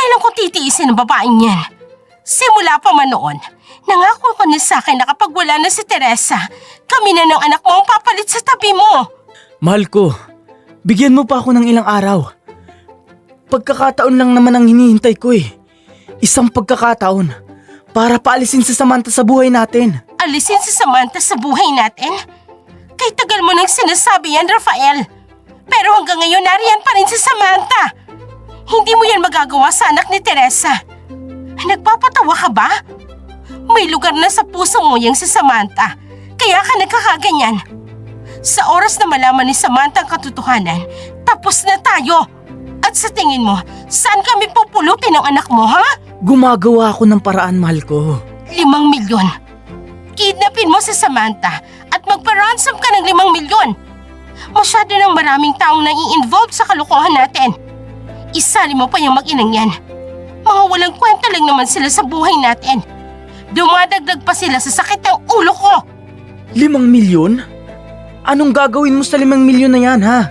Kailan ko titiisin ang babaeng yan? Simula pa man noon, nangako ko na sa akin na kapag wala na si Teresa, kami na ng anak mo ang papalit sa tabi mo. Mahal ko, bigyan mo pa ako ng ilang araw. Pagkakataon lang naman ang hinihintay ko eh. Isang pagkakataon para paalisin si Samantha sa buhay natin. Alisin si Samantha sa buhay natin? Kay tagal mo nang sinasabi yan, Rafael. Pero hanggang ngayon nariyan pa rin si Samantha. Hindi mo yan magagawa sa anak ni Teresa. Nagpapatawa ka ba? May lugar na sa puso mo yung si Samantha, kaya ka nagkakaganyan. Sa oras na malaman ni Samantha ang katotohanan, tapos na tayo. At sa tingin mo, saan kami pupulutin ang anak mo, ha? Gumagawa ako ng paraan, mahal ko. 5 milyon. Kidnapin mo si Samantha at magpa-ransom ka ng 5 milyon. Masyado ng maraming taong nai-involve sa kalokohan natin. Isali mo pa yung mag-inang yan. Mga walang kwenta lang naman sila sa buhay natin. Dumadagdag pa sila sa sakit ng ulo ko. 5 milyon? Anong gagawin mo sa 5 milyon na yan, ha?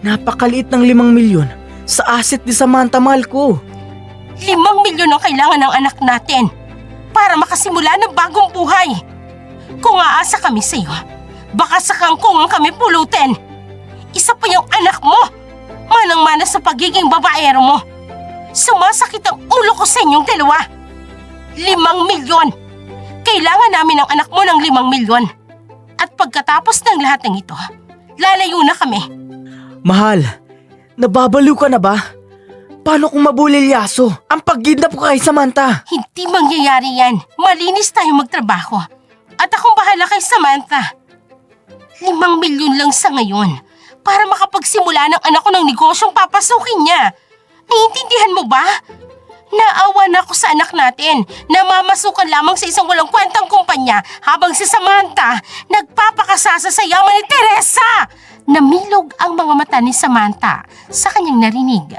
Napakaliit ng 5 milyon sa asset ni Samantha, mahal ko. 5 milyon ang kailangan ng anak natin para makasimula ng bagong buhay. Kung aasa kami sa iyo, baka sa kangkungan kami pulutin. Isa pa yung anak mo, manang-mana sa pagiging babaero mo. Sumasakit ang ulo ko sa inyong dalawa. 5 milyon. Kailangan namin ng anak mo ng 5 milyon. At pagkatapos ng lahat ng ito, lalayo na kami. Mahal, nababaliw ka na ba? Paano kung mabulilyaso ang pagkidnap ko kay Samantha? Hindi mangyayari yan. Malinis tayo magtrabaho. At akong bahala kay Samantha. 5 milyon lang sa ngayon para makapagsimula ng anak ko ng negosyong papasukin niya. Naiintindihan mo ba? Naawa na ako sa anak natin na mamasukan lamang sa isang walang kwentang kumpanya habang si Samantha nagpapakasasa sa yaman ni Teresa. Namilog ang mga mata ni Samantha sa kanyang narinig.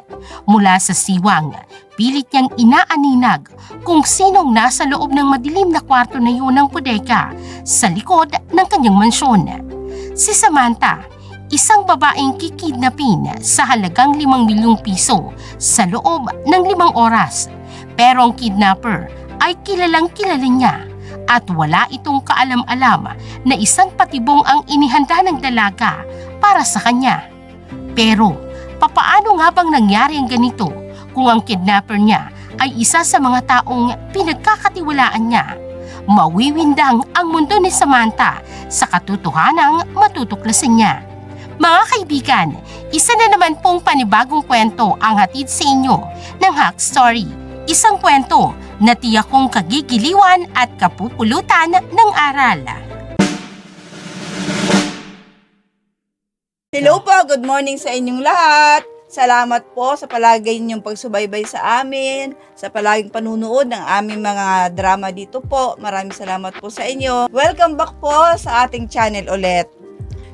Mula sa siwang, pilit niyang inaaninag kung sinong nasa loob ng madilim na kwarto na yun ng bodega sa likod ng kanyang mansyon. Si Samantha, isang babaeng kikidnapin sa halagang 5 milyong piso sa loob ng 5 oras. Pero ang kidnapper ay kilalang kilala niya at wala itong kaalam-alam na isang patibong ang inihanda ng dalaga para sa kanya. Pero papaano nga bang nangyari ang ganito kung ang kidnapper niya ay isa sa mga taong pinagkakatiwalaan niya? Mawiwindang ang mundo ni Samantha sa katotohanang matutuklasan niya. Mga kaibigan, isa na naman pong panibagong kwento ang hatid sa inyo ng Hack Story. Isang kwento na tiyak kong kagigiliwan at kapupulutan ng aral. Hello po, good morning sa inyong lahat. Salamat po sa palagi ninyong pagsubaybay sa amin, sa palaging panunood ng aming mga drama dito po. Maraming salamat po sa inyo. Welcome back po sa ating channel ulit.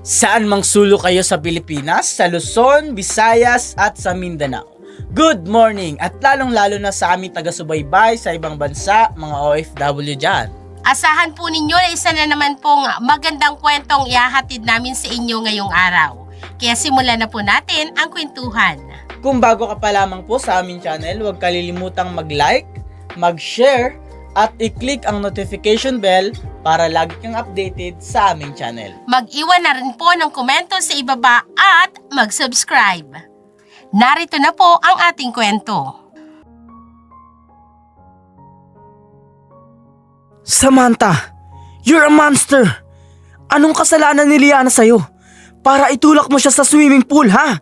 Saan mang sulok kayo sa Pilipinas, sa Luzon, Visayas at sa Mindanao. Good morning at lalong-lalo na sa aming taga-subaybay sa ibang bansa, mga OFW dyan. Asahan po ninyo na isa na naman pong magandang kwentong ihahatid namin sa inyo ngayong araw. Kaya simulan na po natin ang kwentuhan. Kung bago ka pa lamang po sa aming channel, huwag kalilimutang mag-like, mag-share, at i-click ang notification bell para lagi kang updated sa aming channel. Mag-iwan na rin po ng komento sa ibaba at mag-subscribe. Narito na po ang ating kwento. Samantha, you're a monster! Anong kasalanan ni Liana sa'yo? Para itulak mo siya sa swimming pool, ha?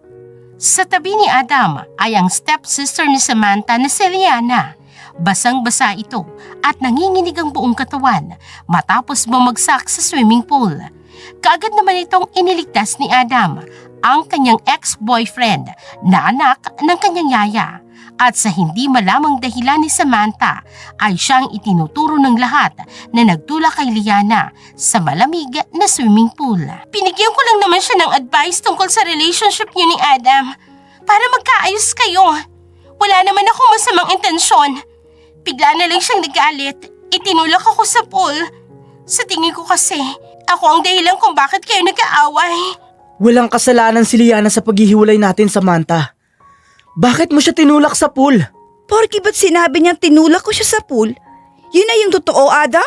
Sa tabi ni Adam ay ang stepsister ni Samantha na si Liana. Basang-basa ito at nanginginig ang buong katawan matapos bumagsak sa swimming pool. Kaagad naman itong iniligtas ni Adam, ang kanyang ex-boyfriend na anak ng kanyang yaya. At sa hindi malamang dahilan ni Samantha ay siyang itinuturo ng lahat na nagtulak kay Liana sa malamig na swimming pool. Pinigyan ko lang naman siya ng advice tungkol sa relationship niyo ni Adam para magkaayos kayo. Wala naman akong masamang intensyon. Bigla na lang siyang nagalit. Itinulak ako sa pool. Sa tingin ko kasi, ako ang dahilan kung bakit kayo nag-aaway. Walang kasalanan si Liana sa paghihiwalay natin, Samantha. Bakit mo siya tinulak sa pool? Porky ba't sinabi niyang tinulak ko siya sa pool? Yun na yung totoo, Adam?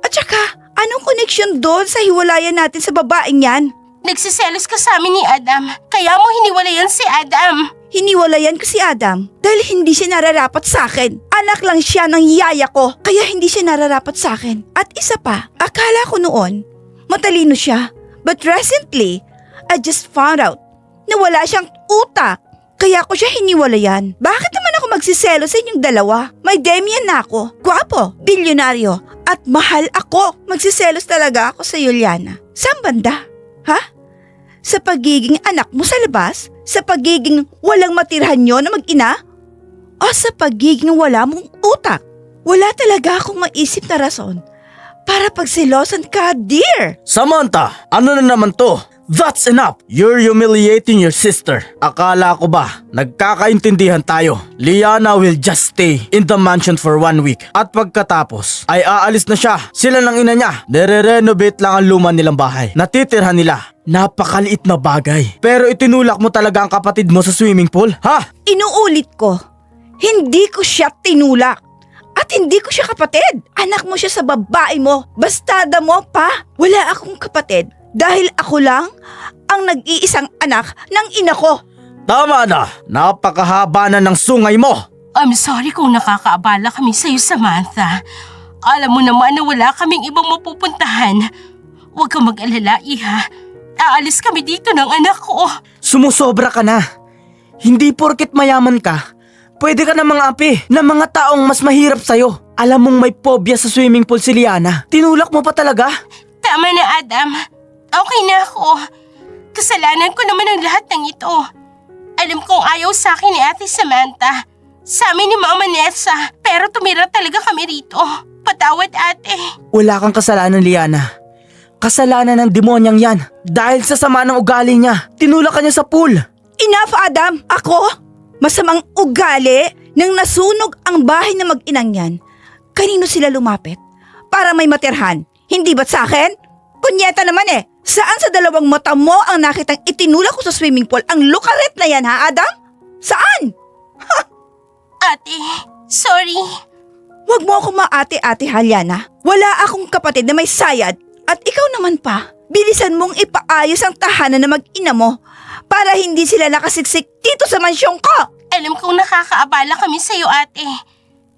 At saka, anong connection doon sa hiwalayan natin sa babaeng yan? Nagsiselos ka sa amin ni Adam, kaya mo hiniwalayan si Adam. Hiniwalayan ko si Adam dahil hindi siya nararapat sa akin. Anak lang siya ng yaya ko, kaya hindi siya nararapat sa akin. At isa pa, akala ko noon, matalino siya. But recently, I just found out na wala siyang utak. Kaya ko siya hiniwalayan. Bakit naman ako magsiselo sa inyong dalawa? May Demian na ako, gwapo, bilyonaryo, at mahal ako. Magsiselos talaga ako sa Juliana. Saan banda? Ha? Sa pagiging anak mo sa labas? Sa pagiging walang matirhan nyo na mag-ina? O sa pagiging wala mong utak? Wala talaga akong maisip na rason para pagsilosan ka, dear. Samantha, ano na naman to? That's enough! You're humiliating your sister. Akala ko ba, nagkakaintindihan tayo. Liana will just stay in the mansion for 1 week. At pagkatapos, ay aalis na siya. Sila ng ina niya. Nire-renovate lang ang luma nilang bahay. Natitirhan nila. Napakaliit na bagay. Pero itinulak mo talaga ang kapatid mo sa swimming pool, ha? Inuulit ko, hindi ko siya tinulak. At hindi ko siya kapatid. Anak mo siya sa babae mo. Bastada mo pa. Wala akong kapatid. Dahil ako lang ang nag-iisang anak ng ina ko. Tama na! Napakahaba na ng sungay mo! I'm sorry kung nakakaabala kami sa'yo, Samantha. Alam mo naman na wala kaming ibang mapupuntahan. Huwag kang mag-alala, Iha. Aalis kami dito ng anak ko. Sumusobra ka na. Hindi porket mayaman ka, pwede ka na mga api ng mga taong mas mahirap sa'yo. Alam mong may phobia sa swimming pool si Liana. Tinulak mo pa talaga? Tama na, Adam. Okay na ako. Kasalanan ko naman ang lahat ng ito. Alam kong ayaw sa akin ni Ate Samantha. Sa amin ni Mama Nessa. Pero tumira talaga kami rito. Patawad, Ate. Wala kang kasalanan, Liana. Kasalanan ng demonyang yan. Dahil sa sama ng ugali niya, tinulak ka niya sa pool. Enough, Adam! Ako? Masamang ugali nang nasunog ang bahay na mag-inang yan. Kanino sila lumapit? Para may matirhan. Hindi ba't sa akin? Kunyeta naman eh. Saan sa dalawang mata mo ang nakitang itinulak ko sa swimming pool ang lukaret na yan, ha, Adam? Saan? Ate, sorry. Huwag mo akong maate-ate, Liana. Wala akong kapatid na may sayad. At ikaw naman pa, bilisan mong ipaayos ang tahanan na mag-ina mo para hindi sila nakasiksik dito sa mansyong ko. Alam kong nakakaabala kami sa'yo, Ate.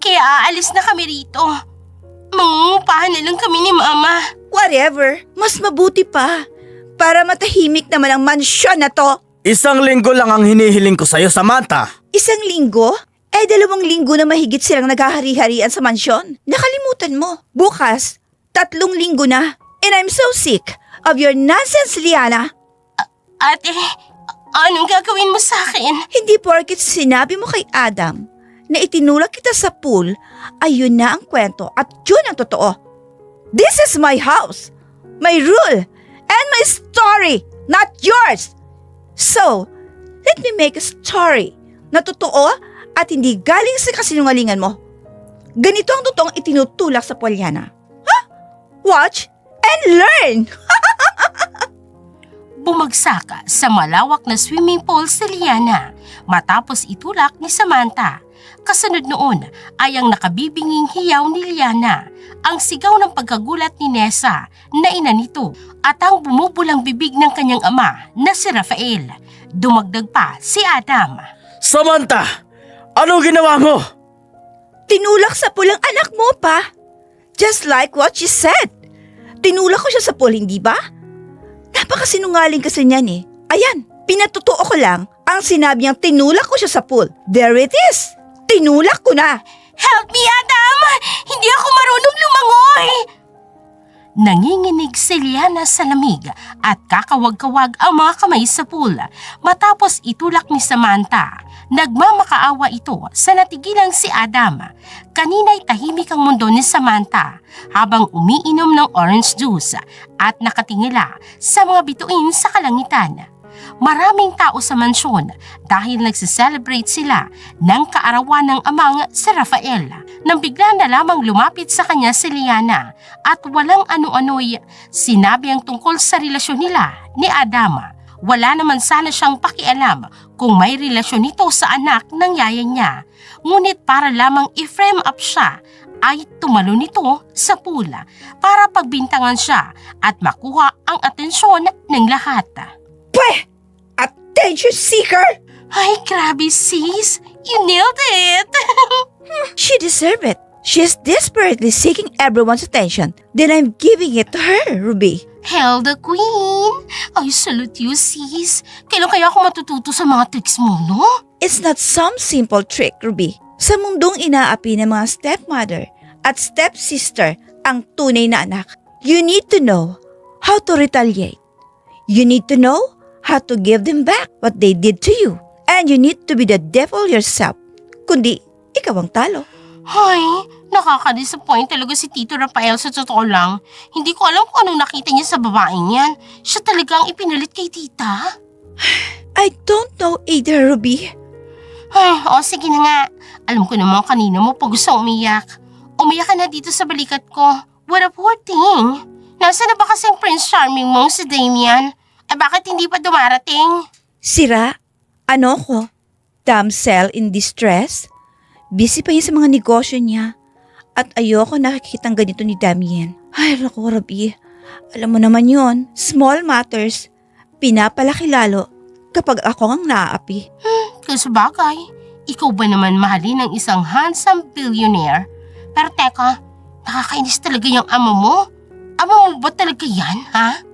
Kaya aalis na kami rito. Mangungupahan na lang kami ni Mama. Whatever, mas mabuti pa. Para matahimik naman ang mansyon na to. 1 linggo lang ang hinihiling ko sa'yo, Samantha. 1 linggo? 2 linggo na mahigit silang naghahari-harian sa mansyon. Nakalimutan mo. Bukas, 3 linggo na. And I'm so sick of your nonsense, Liana. Ate, anong gagawin mo sa akin? Hindi porket sinabi mo kay Adam na itinulak kita sa pool, ayun na ang kwento at yun ang totoo. This is my house, my rule, and my story, not yours. So, let me make a story na totoo at hindi galing sa kasinungalingan mo. Ganito ang totoong itinutulak sa Pollyanna. Ha? Watch and learn! Bumagsak sa malawak na swimming pool si Liana matapos itulak ni Samantha. Kasunod noon ay ang nakabibinging hiyaw ni Liana, ang sigaw ng pagkagulat ni Nessa na ina nito at ang bumubulang bibig ng kanyang ama na si Rafael. Dumagdag pa si Adam. Samantha! Anong ginawa mo? Tinulak sa pool ang anak mo pa. Just like what she said. Tinulak ko siya sa pool, hindi ba? Napakasinungaling kasi niyan eh. Ayan, pinatutuo ko lang ang sinabi niyang tinulak ko siya sa pool. There it is. Tinulak ko na. Help me, Adam! Hindi ako marunong lumangoy! Nanginginig si Liana sa lamig at kakawag-kawag ang mga kamay sa pool matapos itulak ni Samantha. Nagmamakaawa ito sa natigilang si Adam. Kanina'y tahimik ang mundo ni Samantha habang umiinom ng orange juice at nakatingila sa mga bituin sa kalangitan. Maraming tao sa mansyon dahil nagsiselebrate sila ng kaarawan ng amang si Rafael nang bigla na lamang lumapit sa kanya si Liana at walang ano-ano'y sinabi ang tungkol sa relasyon nila ni Adam. Wala naman sana siyang pakialam kung may relasyon ito sa anak ng yaya niya. Ngunit para lamang i-frame up siya, ay tumalo nito sa pula para pagbintangan siya at makuha ang atensyon ng lahat. Pweh! Attention seeker! Ay, grabe sis! You nailed it! She deserved it. She is desperately seeking everyone's attention. Then I'm giving it to her, Ruby. Hail the Queen! I salute you, sis. Kailan kaya ako matututo sa mga tricks mo, no? It's not some simple trick, Ruby. Sa mundong inaapi ng mga stepmother at stepsister ang tunay na anak, you need to know how to retaliate. You need to know how to give them back what they did to you. And you need to be the devil yourself. Kundi, ikaw ang talo. Ay, nakaka-disappoint talaga si Tito Rafael sa totoo lang. Hindi ko alam kung anong nakita niya sa babaeng yan. Siya talaga ang ipinalit kay tita. I don't know either, Ruby. Ay, sige na nga. Alam ko naman kanina mo pag gusto umiyak. Umiyak ka na dito sa balikat ko. What a poor thing. Nasaan na ba kasing Prince Charming mong si Damian? Bakit hindi pa dumarating? Sira? Ano ko? Damsel in distress? Busy pa yun sa mga negosyo niya. At ayoko nakikitang ganito ni Damien. Ay, naku, Ruby. Alam mo naman yon, small matters. Pinapalaki lalo kapag ako ang naaapi. Kung sabagay, ikaw ba naman mahalin ng isang handsome billionaire? Pero teka, nakakainis talaga yung ama mo. Ama mo ba talaga yan, ha?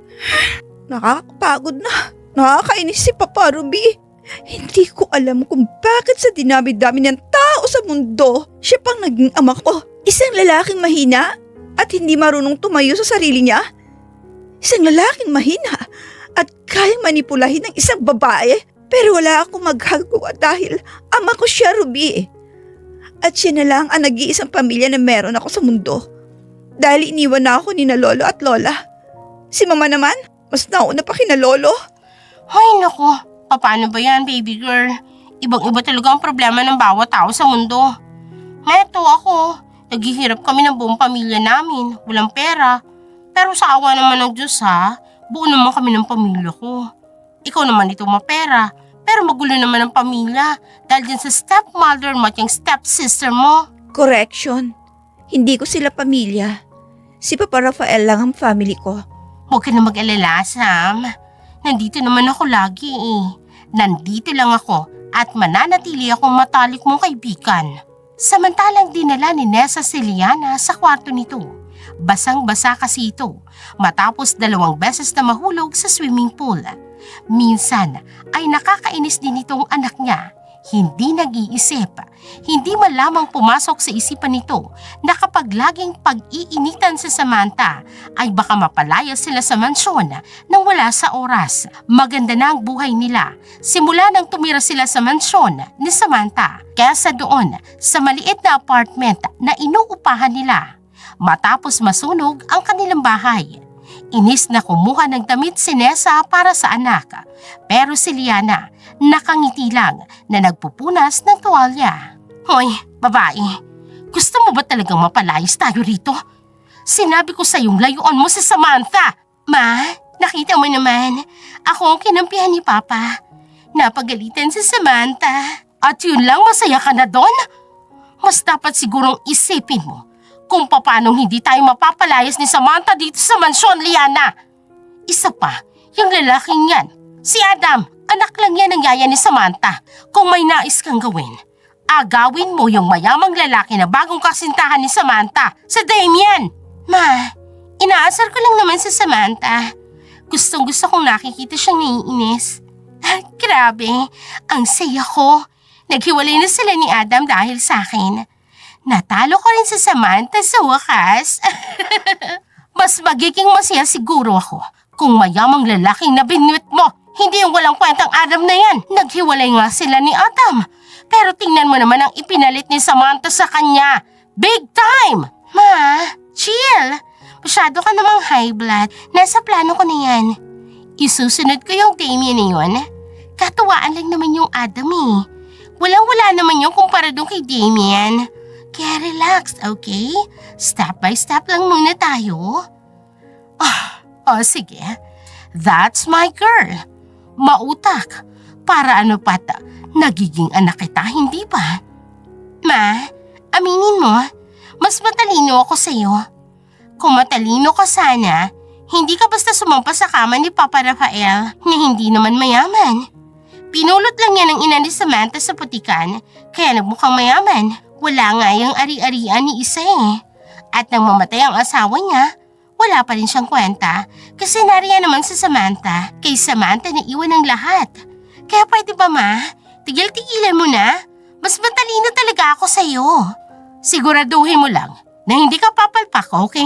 Nakakapagod na. Nakakainis si Papa Ruby. Hindi ko alam kung bakit sa dinami-dami ng tao sa mundo, siya pang naging ama ko. Isang lalaking mahina at hindi marunong tumayo sa sarili niya. Isang lalaking mahina at kayang manipulahin ng isang babae. Pero wala akong magagawa dahil ama ko siya, Ruby. At siya na lang ang nag-iisang pamilya na meron ako sa mundo. Dahil iniwan na ako ni na lolo at lola. Si mama naman, mas nauna pa kina lolo. Ay naku, paano ba yan baby girl? Ibang-iba talaga ang problema ng bawat tao sa mundo. Meto ako, naghihirap kami ng buong pamilya namin, walang pera. Pero sa awa naman ng Diyos ha, buo naman kami ng pamilya ko. Ikaw naman ito mapera, pero magulo naman ang pamilya dahil din sa stepmother mo at yung stepsister mo. Correction, hindi ko sila pamilya. Si Papa Rafael lang ang family ko. Huwag ka na mag-alala, Sam. Nandito naman ako lagi eh. Nandito lang ako at mananatili akong matalik mong kaibigan. Samantalang dinala ni Nessa si Liana sa kwarto nito. Basang-basa kasi ito matapos 2 beses na mahulog sa swimming pool. Minsan ay nakakainis din itong anak niya. Hindi nag-iisip, hindi man lamang pumasok sa isipan nito na kapag laging pag-iinitan sa Samantha ay baka mapalaya sila sa mansyon nang wala sa oras. Maganda na ang buhay nila simula nang tumira sila sa mansyon ni Samantha kaysa doon sa maliit na apartment na inuupahan nila. Matapos masunog ang kanilang bahay, inis na kumuha ng damit si Nessa para sa anak. Pero si Liana, nakangiti lang na nagpupunas ng tuwalya. Hoy, babae, gusto mo ba talagang mapalayas tayo rito? Sinabi ko sa iyong layuan mo si Samantha. Ma, nakita mo naman, ako ang kinampihan ni Papa. Napagalitan si Samantha. At yun lang, masaya ka na doon? Mas dapat sigurong isipin mo kung paanong hindi tayo mapapalayas ni Samantha dito sa mansyon, Liana. Isa pa, yung lalaking yan, si Adam, anak lang yan ng yaya ni Samantha. Kung may nais kang gawin, agawin mo yung mayamang lalaki na bagong kasintahan ni Samantha, si Damian. Ma, inaasar ko lang naman si Samantha. Gustong-gusto kong nakikita siyang naiinis. Grabe, ang saya ko. Naghiwalay na sila ni Adam dahil sa akin. Natalo ko rin sa Samantha sa wakas. Mas magiging masaya siguro ako kung mayamang lalaking nabinwit mo. Hindi yung walang kwentang Adam na yan. Naghiwalay nga sila ni Adam. Pero tingnan mo naman ang ipinalit ni Samantha sa kanya. Big time! Ma, chill. Masyado ka namang high blood. Nasa plano ko na yan. Isusunod ko yung Damien na yun. Katuwaan lang naman yung Adam eh. Walang-wala naman yung kumpara doon kay Damien. Kaya relax, okay? Step by step lang muna tayo. Sige. That's my girl. Mautak. Para ano pat, nagiging anak kita, hindi ba? Ma, aminin mo, mas matalino ako sa'yo. Kung matalino ka sana, hindi ka basta sumampa sa kama ni Papa Rafael na hindi naman mayaman. Pinulot lang niya ng ina ni Samantha sa putikan, kaya nagmukhang mayaman. Wala nga yung ari-arian ni isa eh. At nang mamatay ang asawa niya, wala pa rin siyang kwenta kasi nariyan naman sa Samantha. Kay Samantha na iwan ang lahat. Kaya pwede ba ma, tigil-tigilan mo na? Mas matalino talaga ako sa'yo. Siguraduhin mo lang na hindi ka papalpak, okay?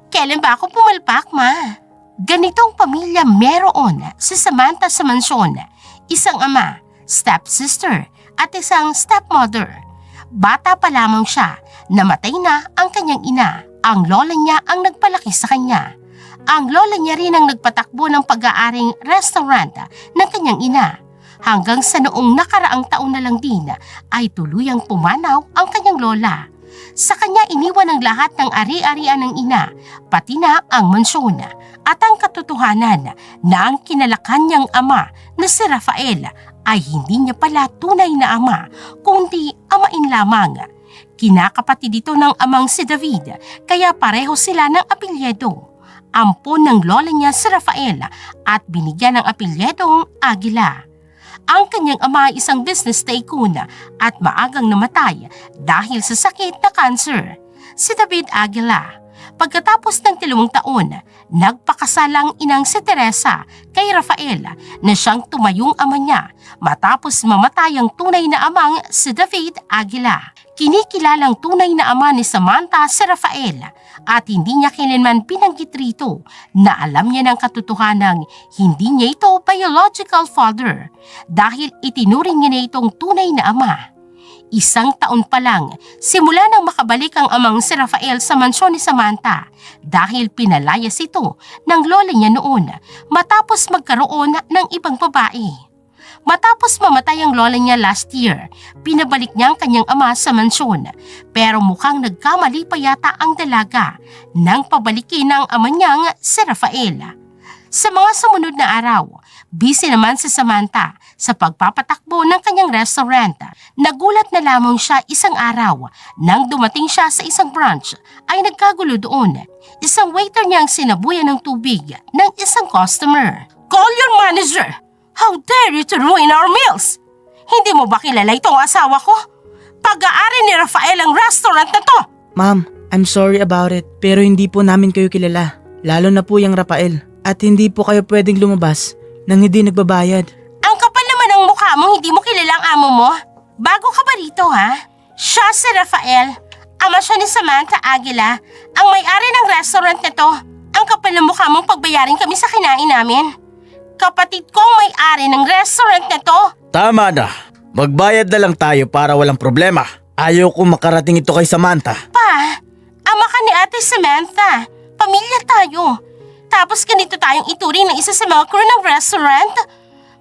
Kailan ba ako pumalpak, ma? Ganitong pamilya meron si Samantha sa mansyon. Isang ama, stepsister, at isang stepmother. Bata pa lamang siya, namatay na ang kanyang ina. Ang lola niya ang nagpalaki sa kanya. Ang lola niya rin ang nagpatakbo ng pag-aaring restaurant ng kanyang ina. Hanggang sa noong nakaraang taon na lang din ay tuluyang pumanaw ang kanyang lola. Sa kanya iniwan ang lahat ng ari-arian ng ina, pati na ang mansyon. At ang katotohanan na ang kinalakan niyang ama na si Rafael ay hindi niya pala tunay na ama, kundi amain lamang. Kinakapatid ito ng amang si David, kaya pareho sila ng apelyido. Ampon ng lola niya si Rafael at binigyan ng apelyedong Aguila. Ang kanyang ama ay isang business tycoon at maagang namatay dahil sa sakit na cancer. Si David Aguila. Pagkatapos ng 2 taon, nagpakasal ang inang si Teresa kay Rafael na siyang tumayong ama niya matapos mamatay ang tunay na amang si David Aguila. Kinikilalang tunay na ama ni Samantha si Rafael at hindi niya kailanman binanggit rito na alam niya ng katotohanang hindi niya ito biological father dahil itinuring niya na itong tunay na ama. 1 taon pa lang, simula nang makabalik ang amang si Rafael sa mansyon ni Samantha dahil pinalayas ito ng lola niya noon matapos magkaroon ng ibang babae. Matapos mamatay ang lola niya last year, pinabalik niya ang kanyang ama sa mansyon pero mukhang nagkamali pa yata ang dalaga nang pabalikin ng ama niyang si Rafael. Sa mga sumunod na araw, busy naman si Samantha sa pagpapatakbo ng kanyang restaurant. Nagulat na lamang siya isang araw nang dumating siya sa isang branch ay nagkagulo doon. Isang waiter niya ang sinabuyan ng tubig ng isang customer. "Call your manager! How dare you to ruin our meals? Hindi mo ba kilala itong asawa ko? Pag-aari ni Rafael ang restaurant na to!" Ma'am, I'm sorry about it pero hindi po namin kayo kilala. Lalo na po yung Rafael. At hindi po kayo pwedeng lumabas nang hindi nagbabayad. Ang kapal naman ang mukha mo, hindi mo kilala ang amo mo? Bago ka ba rito, ha? Siya si Rafael. Ama siya ni Samantha Aguila, ang may-ari ng restaurant na to. Ang kapal ng mukha mong pagbayarin kami sa kinain namin. Kapatid kong may-ari ng restaurant na to. Tama na. Magbayad na lang tayo para walang problema. Ayaw ko makarating ito kay Samantha. Pa, ama ka ni Ate Samantha. Pamilya tayo. Tapos ganito tayong ituring ng isa sa mga crew ng restaurant?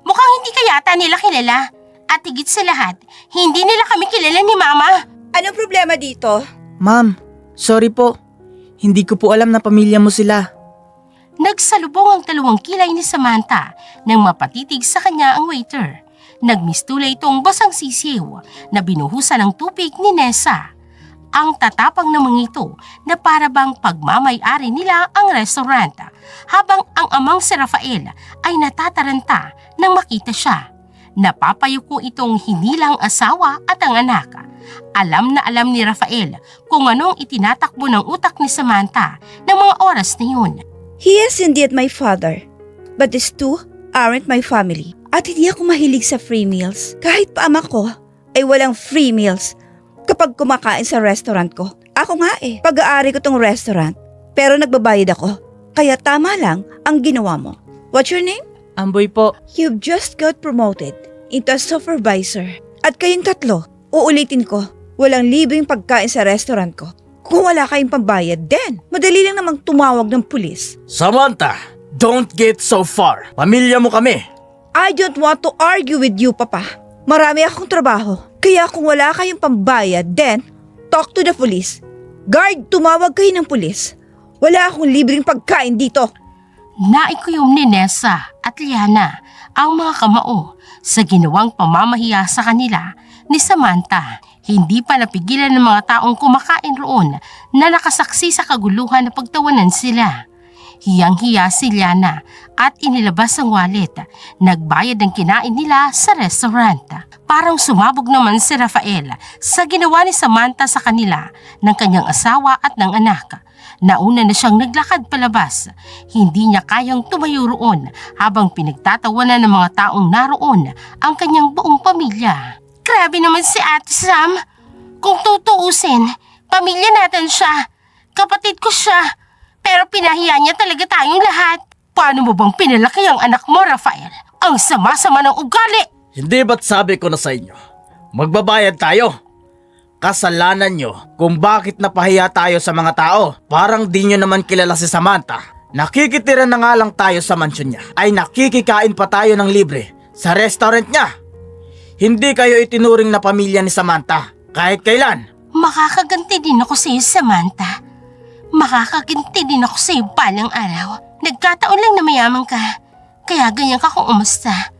Mukhang hindi ka yata nila kilala. At higit sa lahat, hindi nila kami kilala ni Mama. Anong problema dito? Ma'am, sorry po. Hindi ko po alam na pamilya mo sila. Nagsalubong ang 2 kilay ni Samantha nang mapatitig sa kanya ang waiter. Nagmistula itong basang sisiw na binuhusan ng tubig ni Nessa. Ang tatapang ng mga ito na parabang pagmamay-ari nila ang restaurant habang ang amang si Rafael ay natataranta nang makita siya. Napapayuko itong hinilang asawa at ang anak. Alam na alam ni Rafael kung anong itinatakbo ng utak ni Samantha ng mga oras na yun. He is indeed my father, but these two aren't my family. At hindi ako mahilig sa free meals. Kahit pa ama ko ay walang free meals kapag kumakain sa restaurant ko. Ako nga pag-aari ko tong restaurant, pero nagbabayad ako. Kaya tama lang ang ginawa mo. What's your name? Amboy po. You've just got promoted into a supervisor. At kayong 3, uulitin ko, walang libreng pagkain sa restaurant ko. Kung wala kayong pambayad, then madali lang namang tumawag ng pulis. Samantha, don't get so far. Pamilya mo kami. I don't want to argue with you, Papa. Marami akong trabaho. Kaya kung wala kayong pambayad, then talk to the police. Guard, tumawag kayo ng pulis. Wala akong libreng pagkain dito. Naikuyom ni Nessa at Liana ang mga kamao sa ginawang pamamahiya sa kanila ni Samantha. Hindi pa napigilan ng mga taong kumakain roon na nakasaksi sa kaguluhan na pagtawanan sila. Hiyang-hiya si Liana at inilabas ang wallet. Nagbayad ng kinain nila sa restaurant. Parang sumabog naman si Rafael sa ginawa ni Samantha sa kanila ng kanyang asawa at ng anak. Nauna na siyang naglakad palabas. Hindi niya kayang tumayo roon habang pinagtatawanan ng mga taong naroon ang kanyang buong pamilya. Grabe naman si Ate Sam. Kung tutuusin, pamilya natin siya. Kapatid ko siya. Pero pinahiya niya talaga tayong lahat. Paano mo bang pinalaki ang anak mo, Rafael? Ang sama-sama ng ugali. Hindi ba't sabi ko na sa inyo, magbabayad tayo? Kasalanan nyo kung bakit napahiya tayo sa mga tao. Parang di nyo naman kilala si Samantha. Nakikitira na nga lang tayo sa mansyon niya, ay nakikikain pa tayo ng libre sa restaurant niya. Hindi kayo itinuring na pamilya ni Samantha kahit kailan. Makakaganti din ako sa iyo, Samantha. Makakaganti din ako sa iyo balang araw. Nagkataon lang na mayaman ka, kaya ganyan ka kung umusta.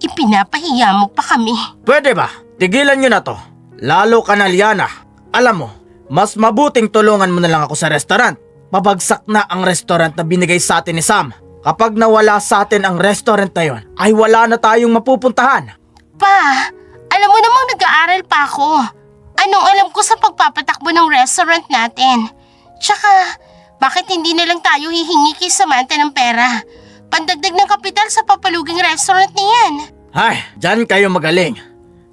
Ipinapahiya mo pa kami. Pwede ba? Tigilan nyo na to. Lalo ka na, Liana. Alam mo, mas mabuting tulungan mo na lang ako sa restaurant. Pabagsak na ang restaurant na binigay sa atin ni Sam. Kapag nawala sa atin ang restaurant na yon, ay wala na tayong mapupuntahan. Pa, alam mo namang nag-aaral pa ako. Anong alam ko sa pagpapatakbo ng restaurant natin? Tsaka, bakit hindi na lang tayo hihingi kay Samantha ng pera? Pandagdag ng kapital sa papaluging restaurant niyan. Ay, dyan kayo magaling.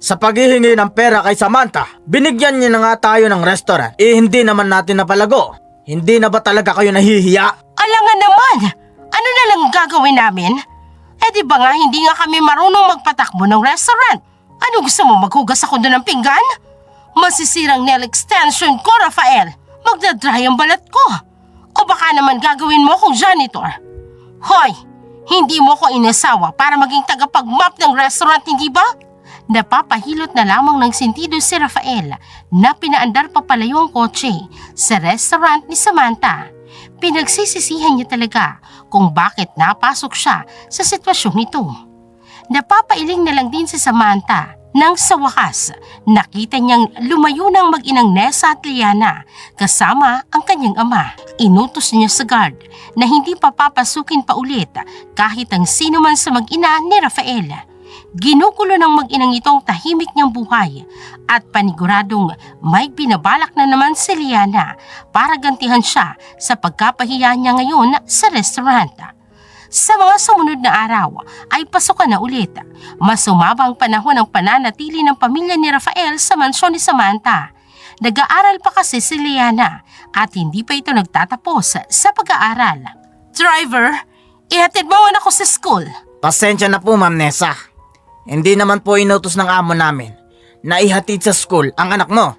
Sa paghihingi ng pera kay Samantha, binigyan niya na nga tayo ng restaurant. Hindi naman natin napalago. Hindi na ba talaga kayo nahihiya? Alangan naman! Ano na lang gagawin namin? Di ba nga hindi nga kami marunong magpatakbo ng restaurant? Ano gusto mo, maghugas ako doon ng pinggan? Masisirang nail extension ko, Rafael. Magdadry ang balat ko. O baka naman gagawin mo akong janitor. Hoy, hindi mo ko inasawa para maging tagapag-map ng restaurant, hindi ba? Napapahilot na lamang ng sentido si Rafael na pinaandar pa palayo ang kotse sa restaurant ni Samantha. Pinagsisisihan niya talaga kung bakit napasok siya sa sitwasyong ito. Napapailing na lang din si Samantha nang sa wakas nakita niyang lumayo ng mag-inang Nessa at Liana kasama ang kanyang ama. Inutos niya sa guard na hindi papapasukin pa ulit kahit ang sino man sa mag-ina ni Rafael. Ginugulo ng mag-inang itong tahimik niyang buhay at paniguradong may binabalak na naman si Liana para gantihan siya sa pagkapahiya niya ngayon sa restaurant. Sa mga sumunod na araw ay pasukan na ulit. Mas sumaba ang panahon ng pananatili ng pamilya ni Rafael sa mansyon ni Samantha. Nag-aaral pa kasi si Liana at hindi pa ito nagtatapos sa pag-aaral. Driver, ihatid mo anak ko sa school. Pasensya na po, Ma'am Nessa. Hindi naman po inutos ng amo namin na ihatid sa school ang anak mo.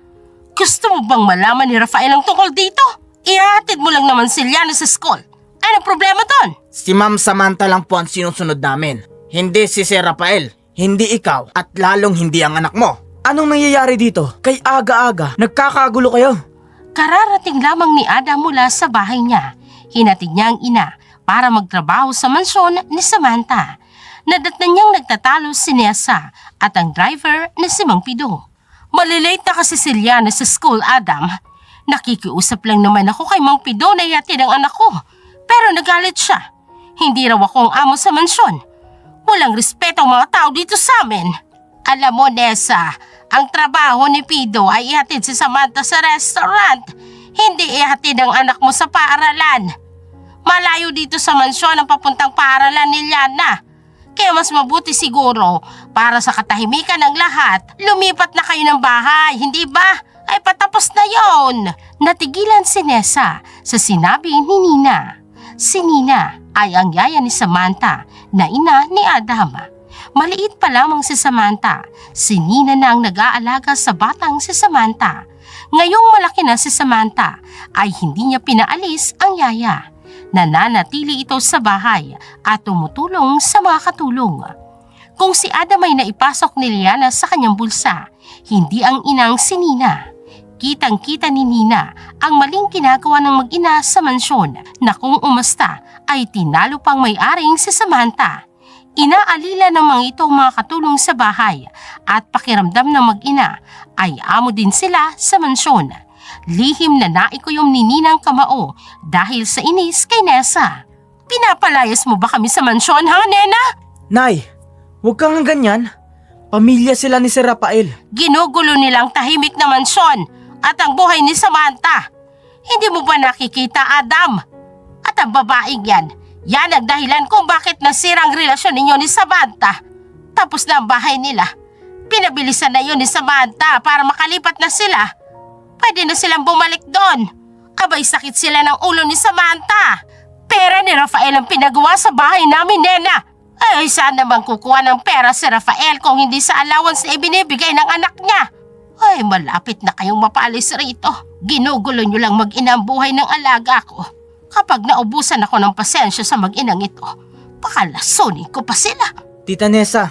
Gusto mo bang malaman ni Rafael ang tungkol dito? Ihatid mo lang naman si Liana sa school. Ano problema doon? Si Ma'am Samantha lang po ang sinusunod namin. Hindi si Sir Rafael, hindi ikaw at lalong hindi ang anak mo. Anong nangyayari dito? Kay aga-aga, nagkakagulo kayo. Kararating lamang ni Ada mula sa bahay niya. Hinatid niya ang ina para magtrabaho sa mansyon ni Samantha. Nadatnan niyang nagtatalo si Nessa at ang driver na si Mang Pido. Malilate na kasi si Liana sa school, Adam. Nakikiusap lang naman ako kay Mang Pido na ihatid ang anak ko. Pero nagalit siya. Hindi raw ako ang amo sa mansyon. Walang respeto ang mga tao dito sa amin. Alam mo, Nessa, ang trabaho ni Pido ay ihatid si Samantha sa restaurant. Hindi ihatid ang anak mo sa paaralan. Malayo dito sa mansyon ang papuntang paaralan ni Liana. Kaya mas mabuti siguro para sa katahimikan ng lahat, lumipat na kayo ng bahay, hindi ba? Ay patapos na yon. Natigilan si Nessa sa sinabi ni Nina. Si Nina ay ang yaya ni Samantha na ina ni Adam. Maliit pa lamang si Samantha. Si Nina na ang nag-aalaga sa batang si Samantha. Ngayong malaki na si Samantha ay hindi niya pinaalis ang yaya. Nananatili ito sa bahay at tumutulong sa mga katulong. Kung si Adam ay naipasok ni Liana sa kanyang bulsa, hindi ang inang si Nina. Kitang-kita ni Nina ang maling ginagawa ng mag-ina sa mansyon na kung umasta ay tinalo pang may-aring si Samantha. Inaalila ng mga ito ang mga katulong sa bahay at pakiramdam ng mag-ina ay amo din sila sa mansyon. Lihim na naikuyom ni Ninang Kamao dahil sa inis kay Nessa. Pinapalayas mo ba kami sa mansyon ha, Nena? Nay, huwag kang ganyan. Pamilya sila ni Sir Rafael. Ginugulo nilang tahimik na mansyon at ang buhay ni Samantha. Hindi mo ba nakikita, Adam? At ang babaeng yan ang dahilan kung bakit nasira ang relasyon ninyo ni Samantha. Tapos na ang bahay nila. Pinabilisan na yun ni Samantha para makalipat na sila. Pwede na silang bumalik doon. Abay sakit sila ng ulo ni Samantha. Pera ni Rafael ang pinagawa sa bahay namin, Nena. Ay, saan naman kukuha ng pera si Rafael kung hindi sa allowance na ibinibigay ng anak niya? Ay, malapit na kayong mapalis rito. Ginugulo niyo lang mag-ina ang buhay ng alaga ko. Kapag naubusan ako ng pasensya sa mag-inang ito, pakalasunin ko pa sila. Tita Nessa,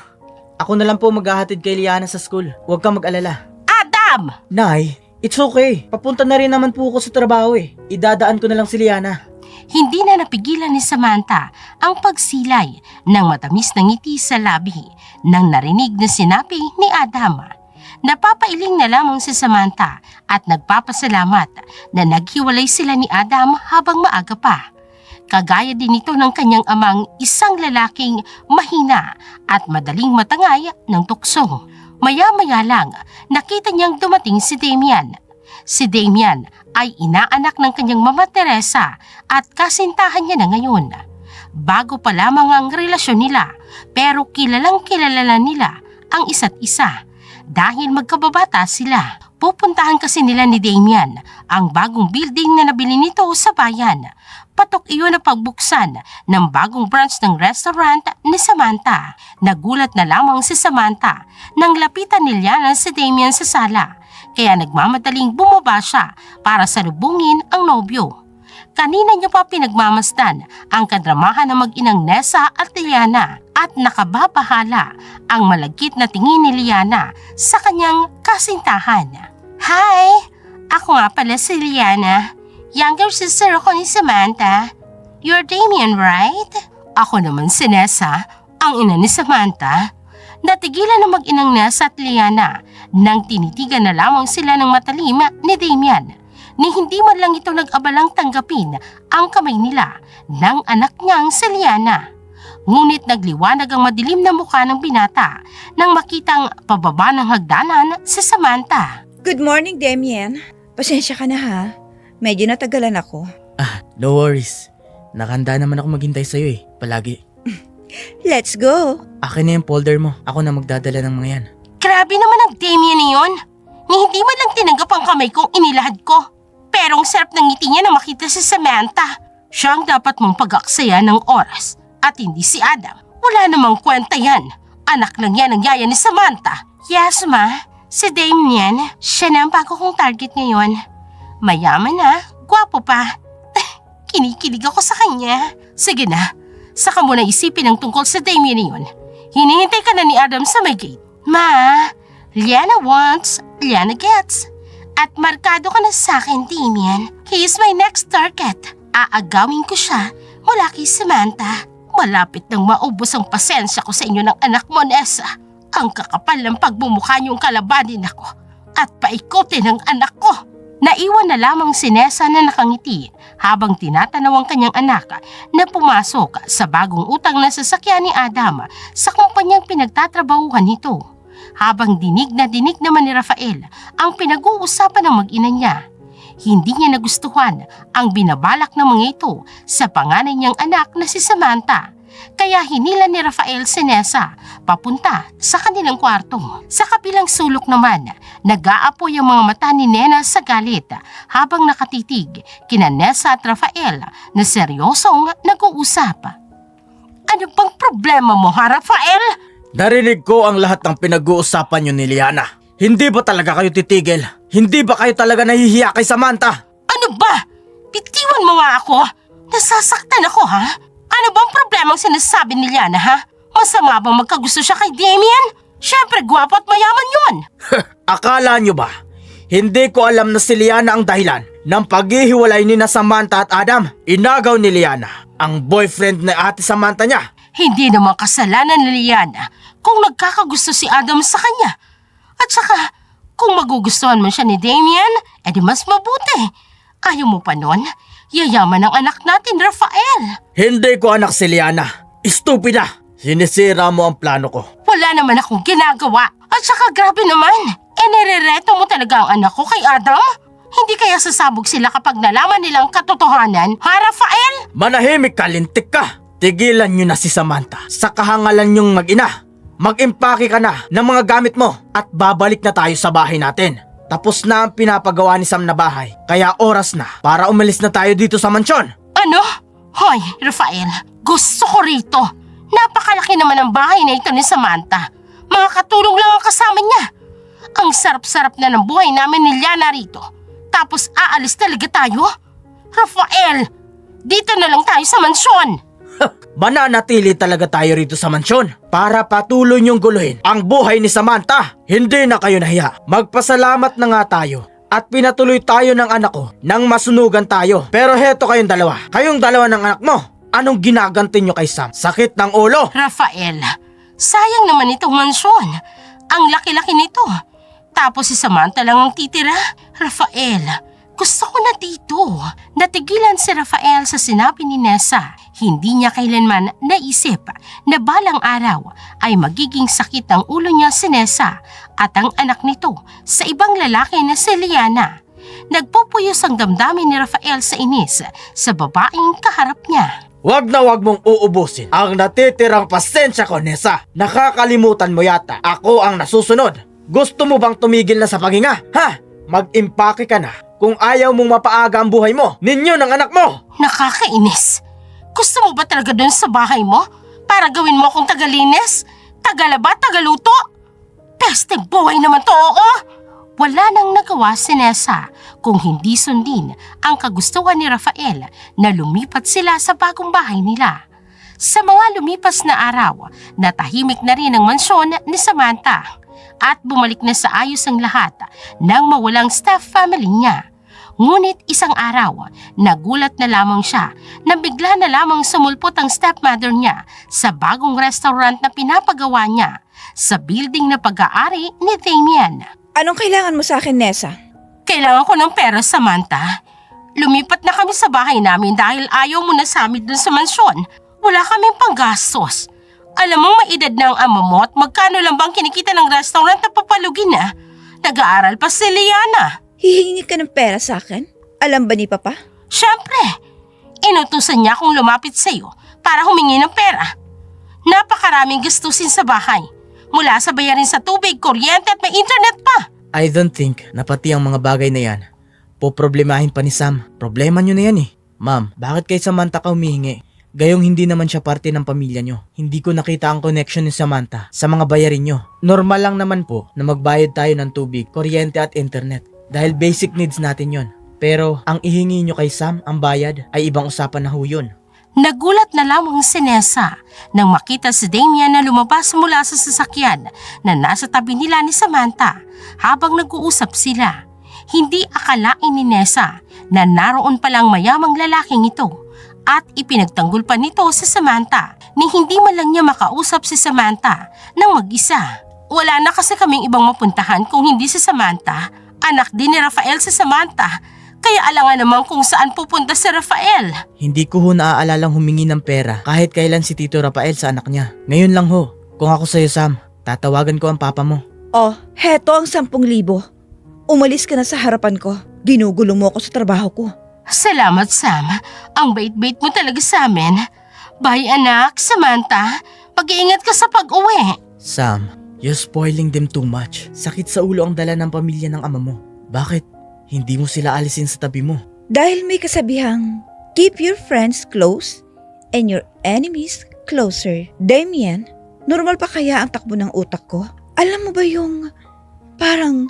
ako na lang po maghahatid kay Liana sa school. Huwag kang mag-alala. Adam! Nay, it's okay. Papunta na rin naman po ako sa trabaho eh. Idadaan ko na lang si Liana. Hindi na napigilan ni Samantha ang pagsilay ng matamis na ngiti sa labi nang narinig na sinabi ni Adam. Napapailing na lamang si Samantha at nagpapasalamat na naghiwalay sila ni Adam habang maaga pa. Kagaya din ito ng kanyang amang isang lalaking mahina at madaling matangay ng tukso. Maya-maya lang nakita niyang dumating si Damian. Si Damian ay inaanak ng kanyang mama Teresa at kasintahan niya na ngayon. Bago pa lamang ang relasyon nila pero kilalang kilala na nila ang isa't isa. Dahil magkababata sila, pupuntahan kasi nila ni Damian ang bagong building na nabili nito sa bayan. Patok iyon na pagbuksan ng bagong branch ng restaurant ni Samantha. Nagulat na lamang si Samantha nang lapitan ni Liana si Damian sa sala. Kaya nagmamadaling bumaba siya para salubungin ang nobyo. Kanina niya pa pinagmamasdan ang kadramahan ng mag-inang Nessa at Liana at nakababahala ang malagkit na tingin ni Liana sa kanyang kasintahan. Hi! Ako nga pala si Liana. Younger sister ako ni Samantha. You're Damian, right? Ako naman si Nessa, ang ina ni Samantha. Natigilan ng mag-inang Nessa at Liana nang tinitigan na lamang sila ng matalim ni Damian. Ni hindi man lang ito nag-abalang tanggapin ang kamay nila ng anak niyang si Liana. Ngunit nagliwanag ang madilim na mukha ng binata nang makitang pababa ng hagdanan si Samantha. Good morning, Damian. Pasensya ka na ha. Medyo natagalan ako. No worries. Nakahanda naman ako maghintay sa'yo eh. Palagi. Let's go. Akin na yung folder mo. Ako na magdadala ng mga yan. Grabe naman ang Damian niyon. Ni hindi man lang tinanggap ang kamay kong inilahad ko. Pero ang sarap ng ngiti niya na makita si Samantha. Siya ang dapat mong pag-aksaya ng oras at hindi si Adam. Wala namang kwenta yan. Anak lang yan ang yaya ni Samantha. Yes, ma. Si Damian, siya na ang bago kong target ngayon. Mayaman na, gwapo pa. Kinikilig ako sa kanya. Sige na, saka mo na isipin ang tungkol sa Damian niyon. Hinihintay ka na ni Adam sa may gate. Ma, Liana wants, Liana gets. At markado ka na sa akin, Damian. He is my next target. Aagawin ko siya mula kay Samantha. Malapit nang maubos ang pasensya ko sa inyo ng anak mo, Nessa. Ang kakapal ng pagbumukha niyong kalabanin ako at paikutin ang anak ko. Naiwan na lamang si Nessa na nakangiti habang tinatanaw ang kanyang anak na pumasok sa bagong utang na sasakyan ni Adam sa kumpanyang pinagtatrabahuhan nito. Habang dinig naman ni Rafael ang pinag-uusapan ng mag-ina niya. Hindi niya nagustuhan ang binabalak ng mga ito sa panganay niyang anak na si Samantha. Kaya hinila ni Rafael si Nessa papunta sa kanilang kwarto. Sa kabilang sulok naman, nag-aapoy ang mga mata ni Nena sa galit habang nakatitig kina Nessa at Rafael na seryosong nag-uusap. Ano bang problema mo ha, Rafael? Narinig ko ang lahat ng pinag-uusapan niyo ni Liana. Hindi ba talaga kayo titigil? Hindi ba kayo talaga nahihiya kay Samantha? Ano ba? Bitiwan mo nga ako. Nasasaktan ako ha? Ano bang problemang sinasabi ni Liana ha? Masama bang magkagusto siya kay Damian? Siyempre gwapo at mayaman yun. Akala niyo ba? Hindi ko alam na si Liana ang dahilan ng paghihiwalay ni na Samantha at Adam. Inagaw ni Liana ang boyfriend na ate Samantha niya. Hindi naman kasalanan ni Liana kung nagkakagusto si Adam sa kanya. At saka, kung magugustuhan mo siya ni Damian, edi mas mabuti. Ayaw mo pa nun? Yayaman ang anak natin, Rafael. Hindi ko anak si Liana. Estupida! Sinisira mo ang plano ko. Wala naman akong ginagawa. At saka grabe naman. Nirereto mo talaga ang anak ko kay Adam? Hindi kaya sasabog sila kapag nalaman nilang katotohanan, ha Rafael? Manahimik ka, lintik ka! Tigilan nyo na si Samantha sa kahangalan nyong mag-ina. Mag-impake ka na ng mga gamit mo at babalik na tayo sa bahay natin. Tapos na ang pinapagawa ni Sam na bahay, kaya oras na para umalis na tayo dito sa mansyon. Ano? Hoy, Rafael, gusto ko rito. Napakalaki naman ang bahay na ito ni Samantha. Mga katulong lang ang kasama niya. Ang sarap-sarap na ng buhay namin ni Liana rito. Tapos aalis talaga tayo? Rafael, dito na lang tayo sa mansyon. Mananatili talaga tayo rito sa mansyon para patuloy niyong guluhin ang buhay ni Samantha. Hindi na kayo nahiya. Magpasalamat na nga tayo at pinatuloy tayo ng anak ko nang masunugan tayo. Pero heto kayong dalawa ng anak mo. Anong ginaganti niyo kay Sam? Sakit ng ulo. Rafael, sayang naman itong mansyon. Ang laki-laki nito. Tapos si Samantha lang ang titira. Rafael, gusto ko na dito. Natigilan si Rafael sa sinabi ni Nessa. Hindi niya kailanman naisip na balang araw ay magiging sakit ang ulo niya si Nessa at ang anak nito sa ibang lalaki na si Liana. Nagpupuyos ang damdamin ni Rafael sa inis sa babaeng kaharap niya. Wag na wag mong uubusin ang natitirang pasensya ko, Nessa. Nakakalimutan mo yata ako ang nasusunod. Gusto mo bang tumigil na sa paghinga? Ha? Mag-impake ka na kung ayaw mong mapaaga ang buhay mo, ninyo ng anak mo. Nakakainis. Gusto mo ba talaga dun sa bahay mo para gawin mo akong tagalinis? Tagalaba, tagaluto? Pesteng buhay naman to, oo? Wala nang nagawa si Nessa kung hindi sundin ang kagustuhan ni Rafael na lumipat sila sa bagong bahay nila. Sa mga lumipas na araw, natahimik na rin ang mansyon ni Samantha at bumalik na sa ayos ang lahat nang mawalang staff family niya. Ngunit isang araw, nagulat na lamang siya na bigla na lamang sumulpot ang stepmother niya sa bagong restaurant na pinapagawa niya sa building na pag-aari ni Damian. Anong kailangan mo sa akin, Nessa? Kailangan ko ng pera, Samantha. Lumipat na kami sa bahay namin dahil ayaw mo na sa amin dun sa mansyon. Wala kaming panggastos. Alam mo, maedad na ang ama mo at magkano lang bang kinikita ng restaurant na papalugin na? Nag-aaral pa si Liana. Hihingi ka ng pera sa akin? Alam ba ni Papa? Siyempre, inutusan niya akong lumapit sa iyo para humingi ng pera. Napakaraming gastusin sa bahay. Mula sa bayarin sa tubig, kuryente at may internet pa. I don't think na pati ang mga bagay na yan poproblemahin pa ni Sam. Problema nyo na yan eh. Ma'am, bakit kay Samantha ka humihingi? Gayong hindi naman siya parte ng pamilya nyo. Hindi ko nakita ang connection ni Samantha sa mga bayarin nyo. Normal lang naman po na magbayad tayo ng tubig, kuryente at internet. Dahil basic needs natin yon. Pero ang ihingi nyo kay Sam, ang bayad, ay ibang usapan na ho yun. Nagulat na lamang si Nessa nang makita si Damian na lumabas mula sa sasakyan na nasa tabi nila ni Samantha habang nag-uusap sila. Hindi akalain ni Nessa na naroon palang mayamang lalaking ito at ipinagtanggol pa nito sa Samantha ni hindi man lang niya makausap si Samantha nang mag-isa. Wala na kasi kaming ibang mapuntahan kung hindi si Samantha. Anak din ni Rafael si Samantha, kaya alangan naman kung saan pupunta si Rafael. Hindi ko ho naaalalang humingi ng pera kahit kailan si Tito Rafael sa anak niya. Ngayon lang ho, kung ako sa'yo Sam, tatawagan ko ang papa mo. Oh, heto ang 10,000. Umalis ka na sa harapan ko. Ginugulo mo ako sa trabaho ko. Salamat, Sam. Ang bait-bait mo talaga sa amin. Bye, anak. Samantha, mag-iingat ka sa pag-uwi. Sam, you're spoiling them too much. Sakit sa ulo ang dala ng pamilya ng ama mo. Bakit? Hindi mo sila alisin sa tabi mo. Dahil may kasabihang, keep your friends close and your enemies closer. Damian, normal pa kaya ang takbo ng utak ko? Alam mo ba yung parang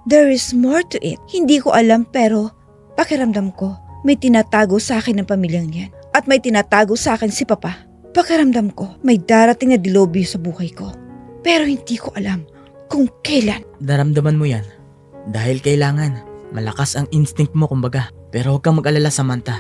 there is more to it? Hindi ko alam pero pakiramdam ko may tinatago sa akin ng pamilyang yan. At may tinatago sa akin si Papa. Pakiramdam ko may darating na dilobyo sa buhay ko. Pero hindi ko alam kung kailan. Naramdaman mo yan. Dahil kailangan. Malakas ang instinct mo kumbaga. Pero huwag kang mag-alala, Samantha.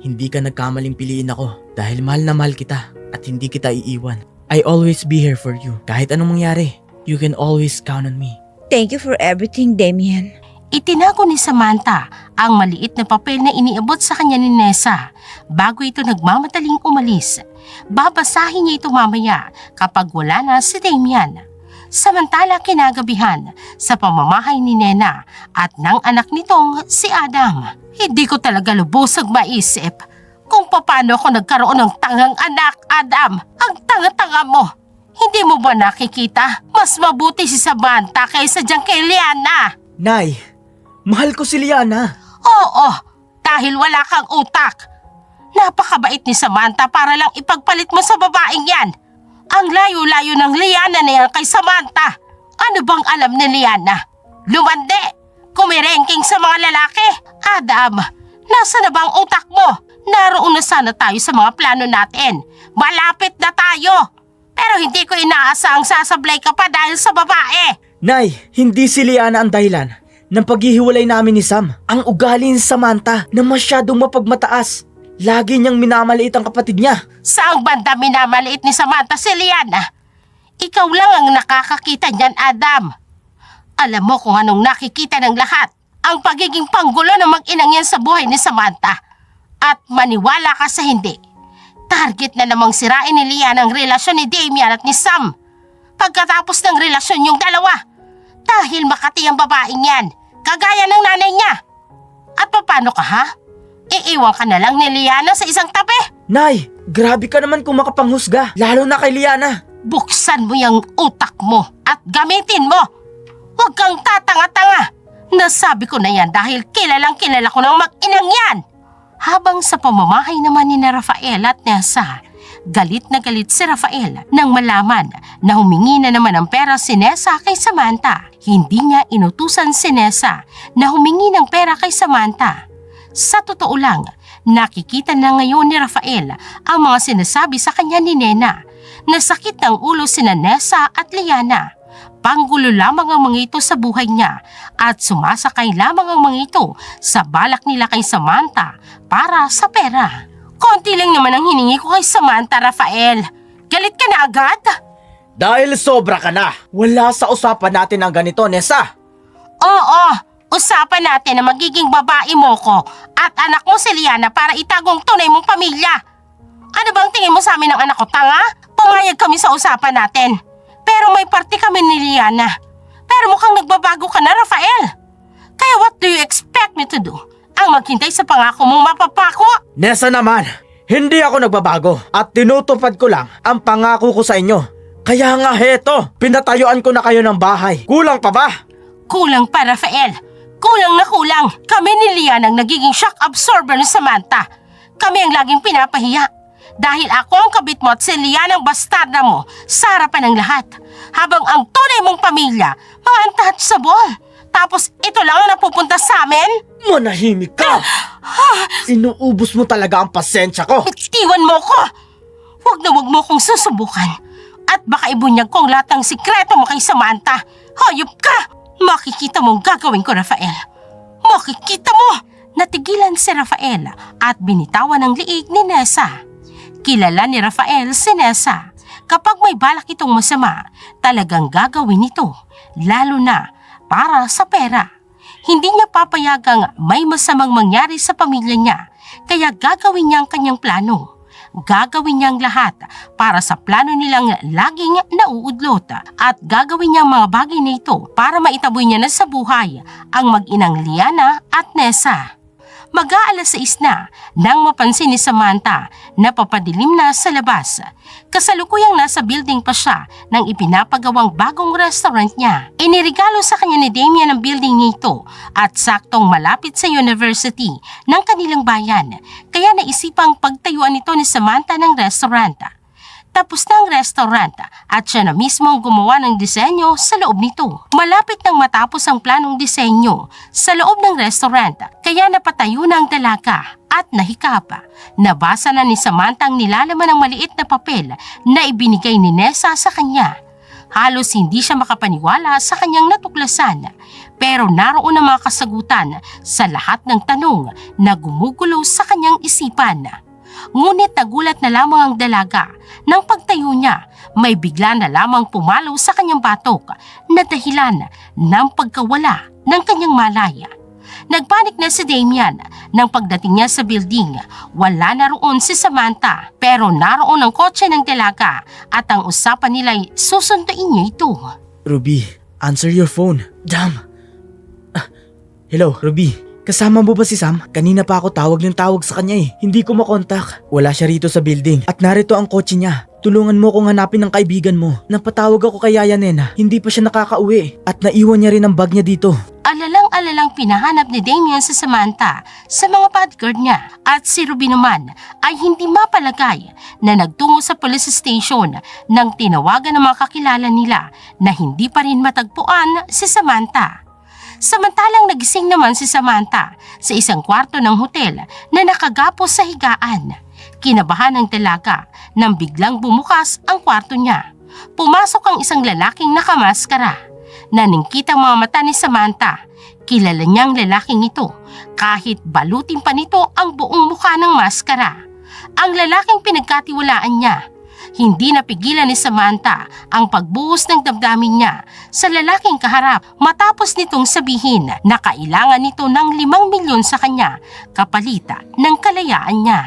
Hindi ka nagkamaling piliin ako dahil mahal na mahal kita at at hindi kita iiwan. I always be here for you. Kahit anong mangyari, you can always count on me. Thank you for everything, Damien. Itinago ni Samantha ang maliit na papel na iniabot sa kanya ni Nessa bago ito nagmamadaling umalis. Babasahin niya ito mamaya kapag wala na si Damian. Samantala kinagabihan sa pamamahay ni Nena at ng anak nitong si Adam. Hindi ko talaga lubusang maisip kung paano ako nagkaroon ng tangang anak, Adam. Ang tanga-tanga mo. Hindi mo ba nakikita? Mas mabuti si Samantha kaysa dyan kay Liana. Nay, mahal ko si Liana. Oo, dahil wala kang utak. Napakabait ni Samantha para lang ipagpalit mo sa babaeng yan. Ang layo-layo ng Liana na yan kay Samantha. Ano bang alam ni Liana? Lumande, kumirengking sa mga lalaki. Adam, nasa na bang utak mo? Naroon na sana tayo sa mga plano natin. Malapit na tayo. Pero hindi ko inaasang sasablay ka pa dahil sa babae. Nay, hindi si Liana ang dahilan ng paghihiwalay namin ni Sam. Ang ugali ni Samantha na masyadong mapagmataas. Lagi niyang minamaliit ang kapatid niya. Saang banda minamaliit ni Samantha si Liana? Ikaw lang ang nakakakita niyan, Adam. Alam mo kung anong nakikita ng lahat. Ang pagiging panggulo ng mag-inang yan sa buhay ni Samantha. At maniwala ka sa hindi. Target na namang sirain ni Liana ang relasyon ni Damian at ni Sam. Pagkatapos ng relasyon yung dalawa. Dahil makati ang babaeng yan. Kagaya ng nanay niya. At paano ka ha? Iiwan ka na lang ni Liana sa isang tabi. Nay, grabe ka naman kung makapanghusga. Lalo na kay Liana. Buksan mo yung utak mo at gamitin mo. Huwag kang tatanga-tanga. Nasabi ko na yan dahil kilalang kilala ko ng mag-inang yan. Habang sa pamamahay naman ni Rafael at Nessa, galit na galit si Rafael nang malaman na humingi na naman ng pera si Nessa kay Samantha. Hindi niya inutusan si Nessa na humingi ng pera kay Samantha. Sa totoo lang, nakikita na ngayon ni Rafael ang mga sinasabi sa kanya ni Nena na sakit ng ulo sina Nessa at Liana. Panggulo lamang ang mga ito sa buhay niya at sumasakay lamang ang mga ito sa balak nila kay Samantha para sa pera. Konti lang naman ang hiningi ko kay Samantha, Rafael. Galit ka na agad? Dahil sobra ka na. Wala sa usapan natin ang ganito, Nessa. Oo, usapan natin na magiging babae mo ko at anak mo si Liana para itagong tunay mong pamilya. Ano bang tingin mo sa amin ng anak ko, tanga? Pumayag kami sa usapan natin. Pero may parte kami ni Liana. Pero mukhang nagbabago ka na, Rafael. Kaya what do you expect me to do? Ang maghintay sa pangako mong mapapako? Nessa naman, hindi ako nagbabago at tinutupad ko lang ang pangako ko sa inyo. Kaya nga heto, pinatayuan ko na kayo ng bahay. Kulang pa ba? Kulang pa, Rafael. Kulang na kulang. Kami ni Liana ang nagiging shock absorber ni Samantha. Kami ang laging pinapahiya. Dahil ako ang kabit mo at si Liana ang bastarda mo sa harapan ng lahat. Habang ang tunay mong pamilya, mga untouchable. Tapos ito lang ang napupunta sa amin? Manahimik ka! Inuubos mo talaga ang pasensya ko. Itiwan mo ko! Huwag mo kong susubukan. At baka ibunyag ko ang lahat ng sikreto mo kay Samantha. Hayop ka! Makikita mo ang gagawin ko, Rafael. Makikita mo! Natigilan si Rafael at binitawan ang liig ni Nessa. Kilala ni Rafael si Nessa. Kapag may balak itong masama, talagang gagawin ito, lalo na para sa pera. Hindi niya papayagang may masamang mangyari sa pamilya niya, kaya gagawin niya ang kanyang plano. Gagawin niya ang lahat para sa plano nilang laging nauudlot at gagawin niya ang mga bagay na ito para maitaboy niya na sa buhay ang mag-inang Liana at Nessa. Mag-aalas 6 na nang mapansin ni Samantha na papadilim na sa labas. Kasalukuyang nasa building pa siya nang ipinapagawang bagong restaurant niya. Inirigalo sa kanya ni Damian ang building nito at saktong malapit sa university ng kanilang bayan. Kaya naisipang pagtayuan ito ni Samantha ng restaurant. Tapos na ang restaurant at siya na mismo ang gumawa ng disenyo sa loob nito. Malapit nang matapos ang planong disenyo sa loob ng restaurant, kaya napatayo na ang dalaga at nahikap. Nabasa na ni Samantha ang nilalaman ng maliit na papel na ibinigay ni Nessa sa kanya. Halos hindi siya makapaniwala sa kanyang natuklasan. Pero naroon ang mga kasagutan sa lahat ng tanong na gumugulo sa kanyang isipan. Ngunit nagulat na lamang ang dalaga nang pagtayo niya, may bigla na lamang pumalaw sa kanyang batok na dahilan ng pagkawala ng kanyang malaya. Nagpanik na si Damian nang pagdating niya sa building. Wala na roon si Samantha pero naroon ang kotse ng dalaga at ang usapan nila ay susunduin niya ito. Ruby, answer your phone. Damn. Hello, Ruby. Kasama mo ba si Sam? Kanina pa ako tawag ng tawag sa kanya eh. Hindi ko makontak. Wala siya rito sa building at narito ang kotse niya. Tulungan mo akong hanapin ng kaibigan mo. Napatawag ako kay Yaya Nena. Hindi pa siya nakakauwi at naiwan niya rin ang bag niya dito. Alalang-alalang pinahanap ni Damian si Samantha sa mga bodyguard niya at si Ruby naman ay hindi mapalagay na nagtungo sa police station nang tinawagan ng mga kakilala nila na hindi pa rin matagpuan si Samantha. Samantalang nagising naman si Samantha sa isang kwarto ng hotel na nakagapos sa higaan. Kinabahan ng dalaga nang biglang bumukas ang kwarto niya. Pumasok ang isang lalaking nakamaskara. Naningkit ang mga mata ni Samantha. Kilala niyang lalaking ito kahit balutin pa nito ang buong mukha ng maskara. Ang lalaking pinagkatiwalaan niya. Hindi napigilan ni Samantha ang pagbuhos ng damdamin niya sa lalaking kaharap matapos nitong sabihin na kailangan nito ng 5 milyon sa kanya kapalita ng kalayaan niya.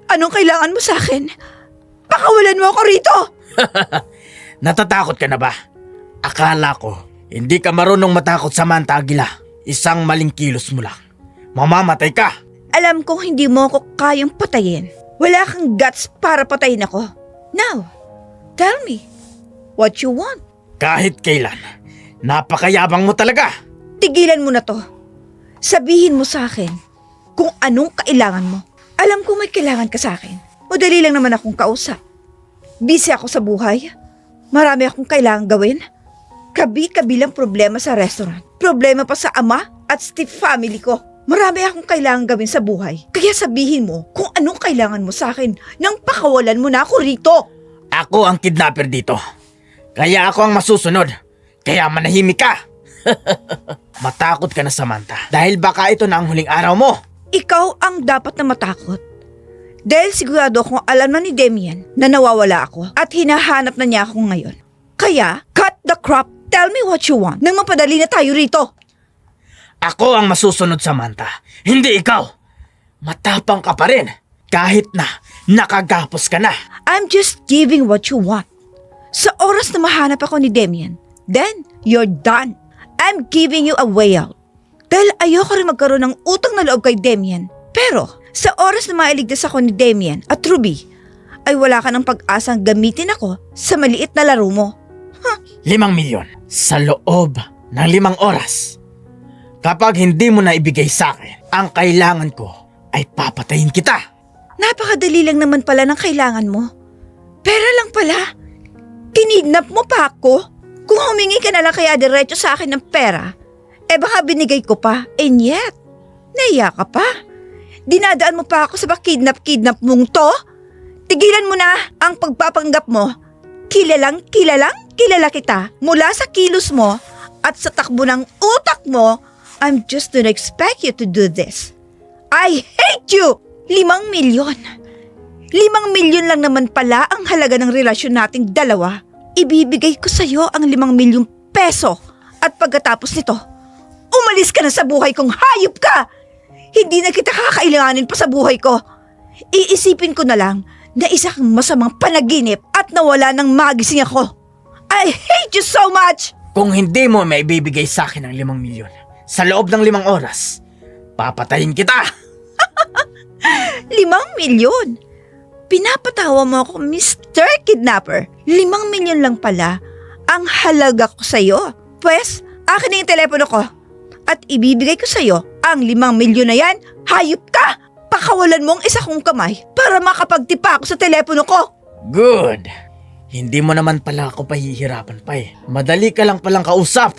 Anong kailangan mo sa akin? Pakawalan mo ako rito! Natatakot ka na ba? Akala ko, hindi ka marunong matakot, Samantha Aguila. Isang maling kilos mo lang. Mamamatay ka! Alam kong hindi mo ako kayang patayin. Wala kang guts para patayin ako. Now, tell me, what you want? Kahit kailan, napakayabang mo talaga! Tigilan mo na to. Sabihin mo sa akin kung anong kailangan mo. Alam ko may kailangan ka sa akin. Madali lang naman akong kausap. Busy ako sa buhay. Marami akong kailangan gawin. Kabi-kabilang problema sa restaurant. Problema pa sa ama at Steve family ko. Marami akong kailangan gawin sa buhay. Kaya sabihin mo kung anong kailangan mo sa akin nang pakawalan mo na ako rito. Ako ang kidnapper dito. Kaya ako ang masusunod. Kaya manahimik ka. Matakot ka na, Samantha. Dahil baka ito na ang huling araw mo. Ikaw ang dapat na matakot. Dahil sigurado akong alam na ni Damian na nawawala ako at hinahanap na niya ako ngayon. Kaya, cut the crap. Tell me what you want nang mapadali na tayo rito. Ako ang masusunod, Samantha. Hindi ikaw. Matapang ka pa rin. Kahit na nakagapos ka na. I'm just giving what you want. Sa oras na mahanap ako ni Damian, then you're done. I'm giving you a way out. Dahil ayoko rin magkaroon ng utang na loob kay Damian. Pero sa oras na mailigtas ako ni Damian at Ruby, ay wala ka ng pag-asang gamitin ako sa maliit na laro mo. 5 milyon sa loob ng 5 oras. Kapag hindi mo na ibigay sa akin, ang kailangan ko ay papatayin kita. Napakadali lang naman pala ng kailangan mo. Pera lang pala. Kinidnap mo pa ako. Kung humingi ka na lang kaya diretso sa akin ng pera, baka binigay ko pa. And yet, naiya ka pa. Dinadaan mo pa ako sa kidnap mong to. Tigilan mo na ang pagpapanggap mo. Kilala kita. Mula sa kilos mo at sa takbo ng utak mo, I'm just gonna expect you to do this. I hate you! 5 milyon. 5 milyon lang naman pala ang halaga ng relasyon nating dalawa. Ibibigay ko sa'yo ang 5 milyong peso at pagkatapos nito, umalis ka na sa buhay kong hayop ka! Hindi na kita kakailanganin pa sa buhay ko. Iisipin ko na lang na isa kang masamang panaginip at nawala ng magising ako. I hate you so much! Kung hindi mo may bibigay sa akin ng 5 milyon sa loob ng 5 oras, papatayin kita! 5 milyon? Pinapatawa mo ako, Mr. Kidnapper. 5 milyon lang pala ang halaga ko sa'yo. Pwes, akin na yung telepono ko. At ibibigay ko sa'yo ang 5 milyon na yan. Hayop ka! Pakawalan mo ang isa kong kamay para makapagtipa ako sa telepono ko. Good! Hindi mo naman pala ako pahihirapan pa eh. Madali ka lang palang kausap.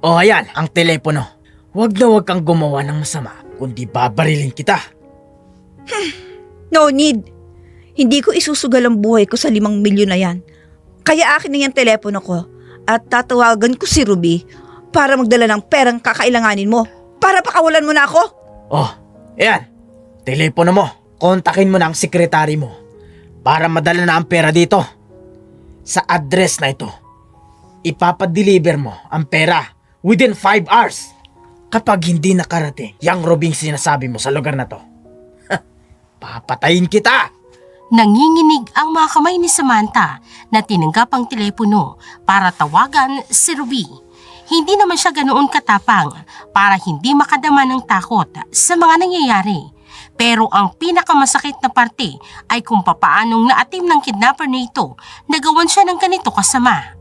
O ayan, ang telepono. Huwag na huwag kang gumawa ng masama, kundi babarilin kita. No need. Hindi ko isusugal ang buhay ko sa 5 milyon na yan. Kaya akin na yung telepono ko at tatawagan ko si Ruby para magdala ng perang kakailanganin mo para pakawalan mo na ako. Oh, ayan. Telepono mo. kontakin mo na ang sekretary mo para madala na ang pera dito. Sa address na ito, ipapadeliver mo ang pera within 5 hours. Kapag hindi nakarating yung robing sinasabi mo sa lugar na to, papatayin kita! Nanginginig ang mga kamay ni Samantha na tinanggap ang telepono para tawagan si Ruby. Hindi naman siya ganoon katapang para hindi makadama ng takot sa mga nangyayari. Pero ang pinakamasakit na parte ay kung papaanong naatim ng kidnapper na ito na gawan siya ng ganito kasama.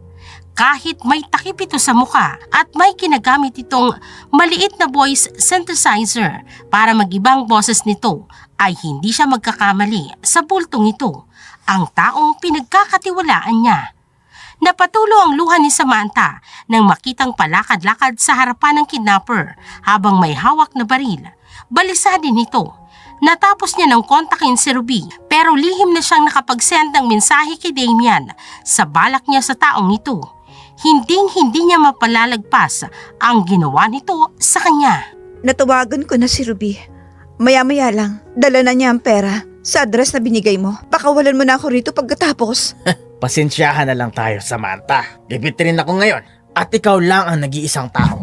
Kahit may takip ito sa muka at may kinagamit itong maliit na voice synthesizer para magibang boses nito, ay hindi siya magkakamali sa bultong ito, ang taong pinagkakatiwalaan niya. Napatulo ang luha ni Samantha nang makitang palakad-lakad sa harapan ng kidnapper habang may hawak na baril. Balisa din ito. Natapos niya ng kontakin si Ruby pero lihim na siyang nakapag-send ng mensahe kay Damian sa balak niya sa taong ito. Hinding-hindi niya mapalalagpas ang ginawa nito sa kanya. Natawagan ko na si Ruby. Maya-maya lang, dala na niya ang pera sa address na binigay mo. Pakawalan mo na ako rito pagkatapos. Pasensyahan na lang tayo, Samantha. Gipit rin ako ngayon. At ikaw lang ang nag-iisang tao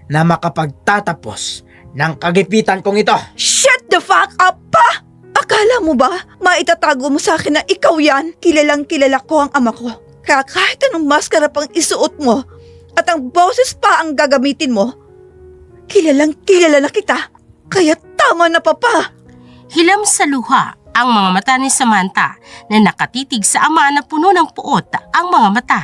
na makapagtatapos ng kagipitan kong ito. Shut the fuck up pa! Akala mo ba maitatago mo sa akin na ikaw yan? Kilalang kilala ko ang ama ko. Kaya kahit anong maskara pang isuot mo at ang boses pa ang gagamitin mo, kilalang kilala na kita. Kaya tama na papa. Hilam sa luha ang mga mata ni Samantha na nakatitig sa ama na puno ng puot ang mga mata.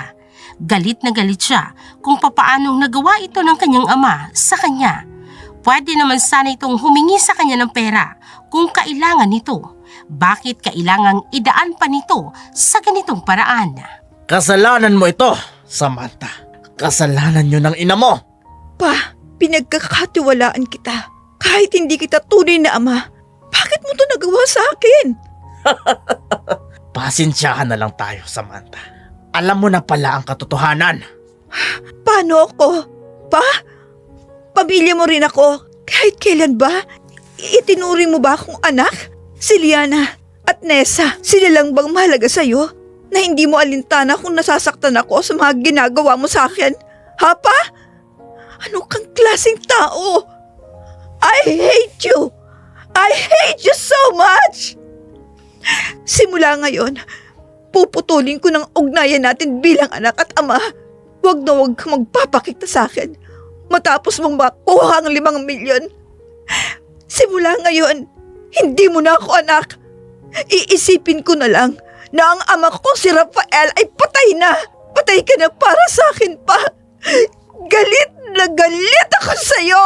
Galit na galit siya kung papaanong nagawa ito ng kanyang ama sa kanya. Pwede naman sana itong humingi sa kanya ng pera kung kailangan nito. Bakit kailangang idaan pa nito sa ganitong paraan? Kasalanan mo ito, Samantha. Kasalanan nyo ng ina mo. Pa, pinagkakatiwalaan kita. Kahit hindi kita tunay na ama, bakit mo to nagawa sa akin? Pasensyahan na lang tayo, Samantha. Alam mo na pala ang katotohanan. Paano ako? Pa? Pamilya mo rin ako. Kahit kailan ba? Itinuring mo ba akong anak? Si Liana at Nessa, sila lang bang mahalaga sa'yo? Na hindi mo alintana kung nasasaktan ako sa mga ginagawa mo sa akin? Ha, pa? Ano kang klaseng tao? I hate you! I hate you so much! Simula ngayon, puputulin ko ng ugnayan natin bilang anak at ama. Huwag na huwag kang magpapakita sa akin matapos mong makuha ang 5 milyon. Simula ngayon, hindi mo na ako anak. Iisipin ko na lang na ang ama ko si Rafael ay patay na. Patay ka na para sa akin pa. Galit na galit ako sa'yo.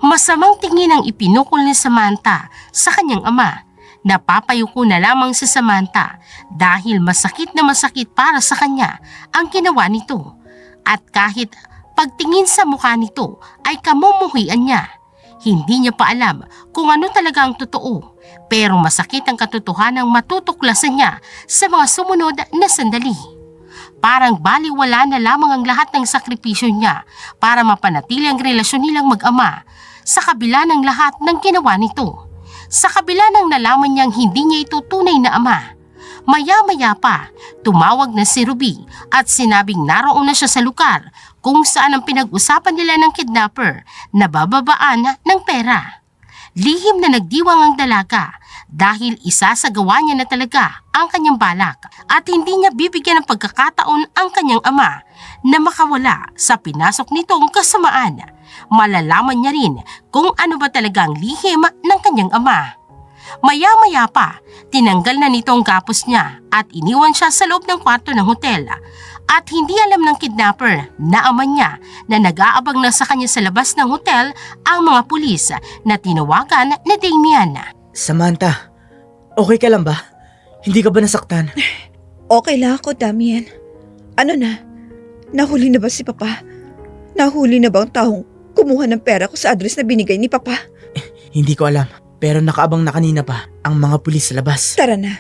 Masamang tingin ang ipinukol ni Samantha sa kanyang ama. Napapayuko na lamang si Samantha dahil masakit na masakit para sa kanya ang ginawa nito. At kahit pagtingin sa mukha nito ay kamumuhian niya. Hindi niya pa alam kung ano talaga ang totoo, pero masakit ang katotohanang matutuklasan niya sa mga sumunod na sandali. Parang baliwala na lamang ang lahat ng sakripisyo niya para mapanatili ang relasyon nilang mag-ama sa kabila ng lahat ng ginawa nito. Sa kabila ng nalaman niyang hindi niya ito tunay na ama. Maya-maya pa, tumawag na si Ruby at sinabing naroon na siya sa lugar kung saan ang pinag-usapan nila ng kidnapper na bababaan ng pera. Lihim na nagdiwang ang dalaga dahil isasagawa niya na talaga ang kanyang balak at hindi niya bibigyan ng pagkakataon ang kanyang ama na makawala sa pinasok nitong kasamaan. Malalaman niya rin kung ano ba talaga ang lihim ng kanyang ama. Maya-maya pa, tinanggal na nito ang gapos niya at iniwan siya sa loob ng kwarto ng hotel. At hindi alam ng kidnapper na ama niya na nag-aabang na sa kanya sa labas ng hotel ang mga pulis na tinawagan ni Damian. Samantha, okay ka lang ba? Hindi ka ba nasaktan? Okay lang ako, Damian. Ano na? Nahuli na ba si Papa? Nahuli na ba ang taong kumuha ng pera ko sa address na binigay ni Papa? Hindi ko alam, pero nakaabang na kanina pa ang mga pulis sa labas. Tara na.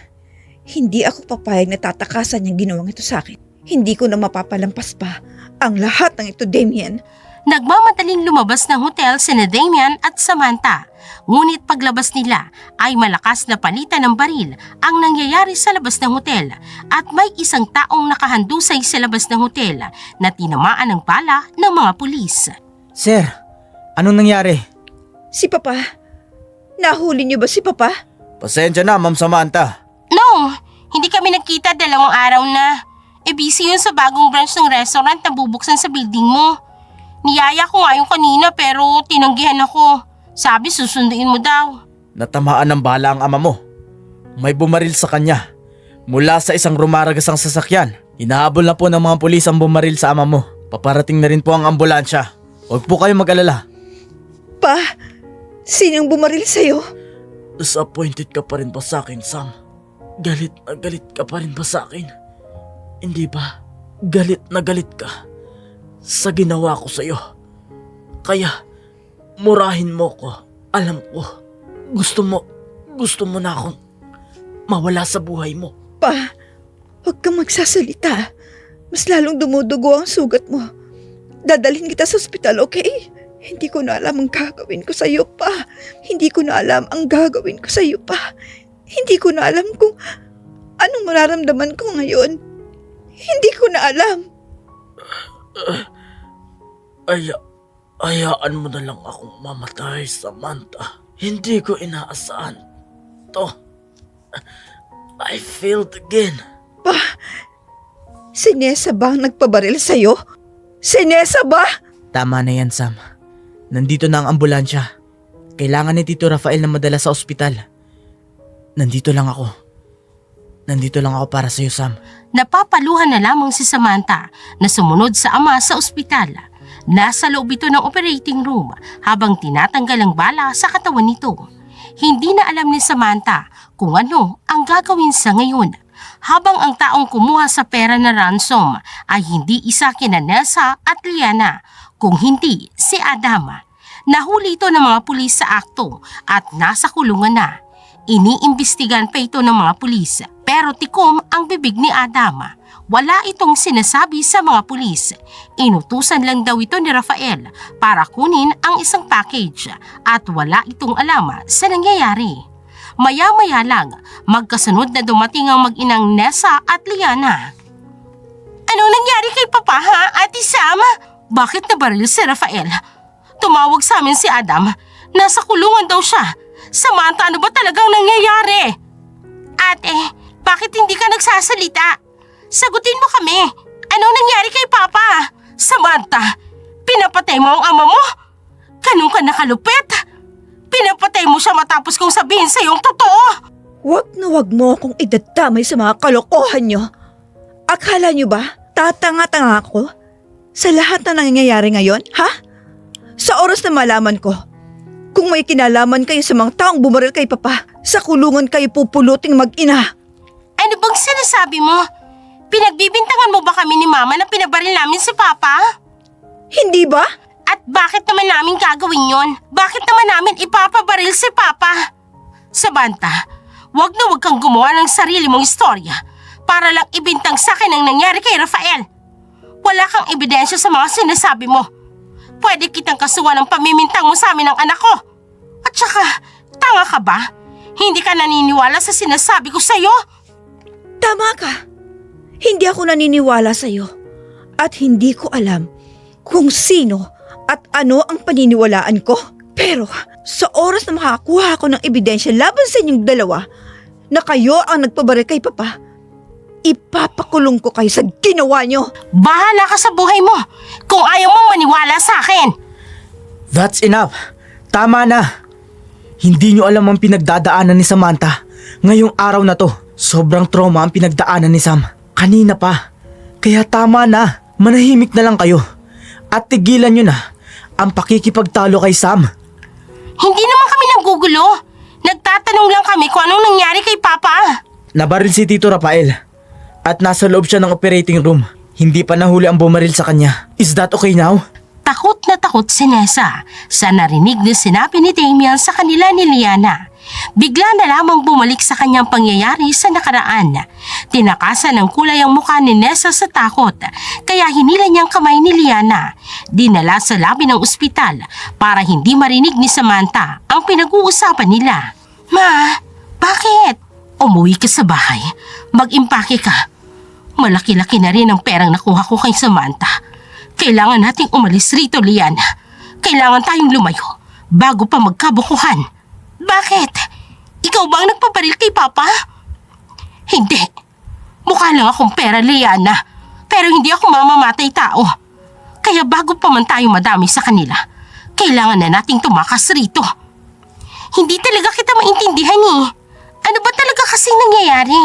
Hindi ako papayag na tatakasan niyang ginawang ito sa akin. Hindi ko na mapapalampas pa ang lahat ng ito, Damian. Nagmamadaling lumabas ng hotel sina Damian at Samantha. Ngunit paglabas nila ay malakas na palitan ng baril ang nangyayari sa labas ng hotel at may isang taong nakahandusay sa labas ng hotel na tinamaan ng bala ng mga pulis. Sir, anong nangyari? Si Papa? Nahuli niyo ba si Papa? Pasensya na, Ma'am Samantha. No, hindi kami nagkita 2 araw na. Busy yun sa bagong branch ng restaurant na bubuksan sa building mo. Niyaya ko nga yung kanina pero tinanggihan ako. Sabi susunduin mo daw. Natamaan ng bala ang ama mo. May bumaril sa kanya. Mula sa isang rumaragasang sasakyan. Hinahabol na po ng mga pulis ang bumaril sa ama mo. Paparating na rin po ang ambulansya. Huwag po kayong mag-alala. Pa, sinong bumaril sa'yo? Disappointed ka pa rin ba sa akin, Sam? Galit na galit ka pa rin ba sa akin? Hindi ba? Galit na galit ka sa ginawa ko sa'yo. Kaya, murahin mo ko. Alam ko, gusto mo na akong mawala sa buhay mo. Pa, huwag kang magsasalita. Mas lalong dumudugo ang sugat mo. Dadalhin kita sa ospital, okay? Hindi ko na alam ang gagawin ko sa'yo, pa. Hindi ko na alam ang gagawin ko sa'yo, pa. Hindi ko na alam kung anong mararamdaman ko ngayon. Hindi ko na alam. Hayaan mo na lang akong mamatay, Samantha. Hindi ko inaasahan to. I failed again. Pa, si Nessa ba ang nagpabaril sa'yo? Si Nessa ba? Tama na yan, Sam. Nandito na ang ambulansya. Kailangan ni Tito Rafael na madala sa ospital. Nandito lang ako para sa'yo, Sam. Napapaluhan na lamang si Samantha na sumunod sa ama sa ospital. Nasa loob ito ng operating room habang tinatanggal ang bala sa katawan nito. Hindi na alam ni Samantha kung ano ang gagawin sa ngayon. Habang ang taong kumuha sa pera na ransom ay hindi isa kina Nessa at Liana, kung hindi si Adam. Nahuli ito ng mga pulis sa akto at nasa kulungan na. Iniimbestigan pa ito ng mga pulis pero tikom ang bibig ni Adam. Wala itong sinasabi sa mga pulis. Inutusan lang daw ito ni Rafael para kunin ang isang package at wala itong alam sa nangyayari. Maya-maya lang, magkasunod na dumating ang mag-inang Nessa at Liana. Anong nangyari kay Papa ha, Ate Sam? Bakit nabaril si Rafael? Tumawag sa amin si Adam. Nasa kulungan daw siya. Samantha, ano ba talagang nangyayari? Ate, bakit hindi ka nagsasalita? Sagutin mo kami. Anong nangyari kay Papa? Samantha, pinapatay mo ang ama mo? Ganun ka nakalupit? Pinapatay mo siya matapos kong sabihin sa iyong totoo? Wag mo akong idadamay sa mga kalokohan niyo. Akala niyo ba tatanga-tanga ako sa lahat na nangyayari ngayon, ha? Sa oras na malaman ko, kung may kinalaman kayo sa mga taong bumaril kay Papa, sa kulungan kayo pupuluting mag-ina. Ano bang sinasabi mo? Pinagbibintangan mo ba kami ni Mama na pinabaril namin si Papa? Hindi ba? At bakit naman namin gagawin yon? Bakit naman namin ipapabaril si Papa? Samantha, wag kang gumawa ng sarili mong istorya para lang ibintang sa akin ang nangyari kay Rafael. Wala kang ebidensya sa mga sinasabi mo. Pwede kitang kasuhan ng pamimintang mo sa amin ng anak ko. At saka, tanga ka ba? Hindi ka naniniwala sa sinasabi ko sa'yo? Tama ka. Hindi ako naniniwala sa'yo. At hindi ko alam kung sino at ano ang paniniwalaan ko. Pero sa oras na makakuha ako ng ebidensya laban sa inyong dalawa na kayo ang nagpabaril kay Papa, ipapakulong ko kayo sa ginawa nyo. Bahala ka sa buhay mo kung ayaw mong maniwala sa akin. That's enough. Tama na. Hindi nyo alam ang pinagdadaanan ni Samantha. Ngayong araw na to, sobrang trauma ang pinagdaanan ni Sam. Kanina pa. Kaya tama na. Manahimik na lang kayo. At tigilan nyo na ang pakikipagtalo kay Sam. Hindi naman kami nanggugulo. Nagtatanong lang kami kung anong nangyari kay Papa. Nabaril si Tito Rafael. At nasa loob siya ng operating room. Hindi pa nahuli ang bumaril sa kanya. Is that okay now? Takot na takot si Nessa sa narinig na sinabi ni Damian sa kanila ni Liana. Bigla na lamang bumalik sa kanyang pangyayari sa nakaraan. Tinakasan ng kulay ang mukha ni Nessa sa takot, kaya hinila niyang kamay ni Liana. Dinala sa labi ng ospital para hindi marinig ni Samantha ang pinag-uusapan nila. Ma, bakit? Umuwi ka sa bahay. Mag-impake ka. Malaki-laki na rin ang perang nakuha ko kay Samantha. Kailangan nating umalis rito, Liana. Kailangan tayong lumayo bago pa magkabukuhan. Bakit? Ikaw ba ang nagpabaril kay Papa? Hindi. Mukha lang akong pera, Liana. Pero hindi ako mamamatay tao. Kaya bago pa man tayo madami sa kanila, kailangan na nating tumakas rito. Hindi talaga kita maintindihan eh. Ano ba talaga kasing nangyayari?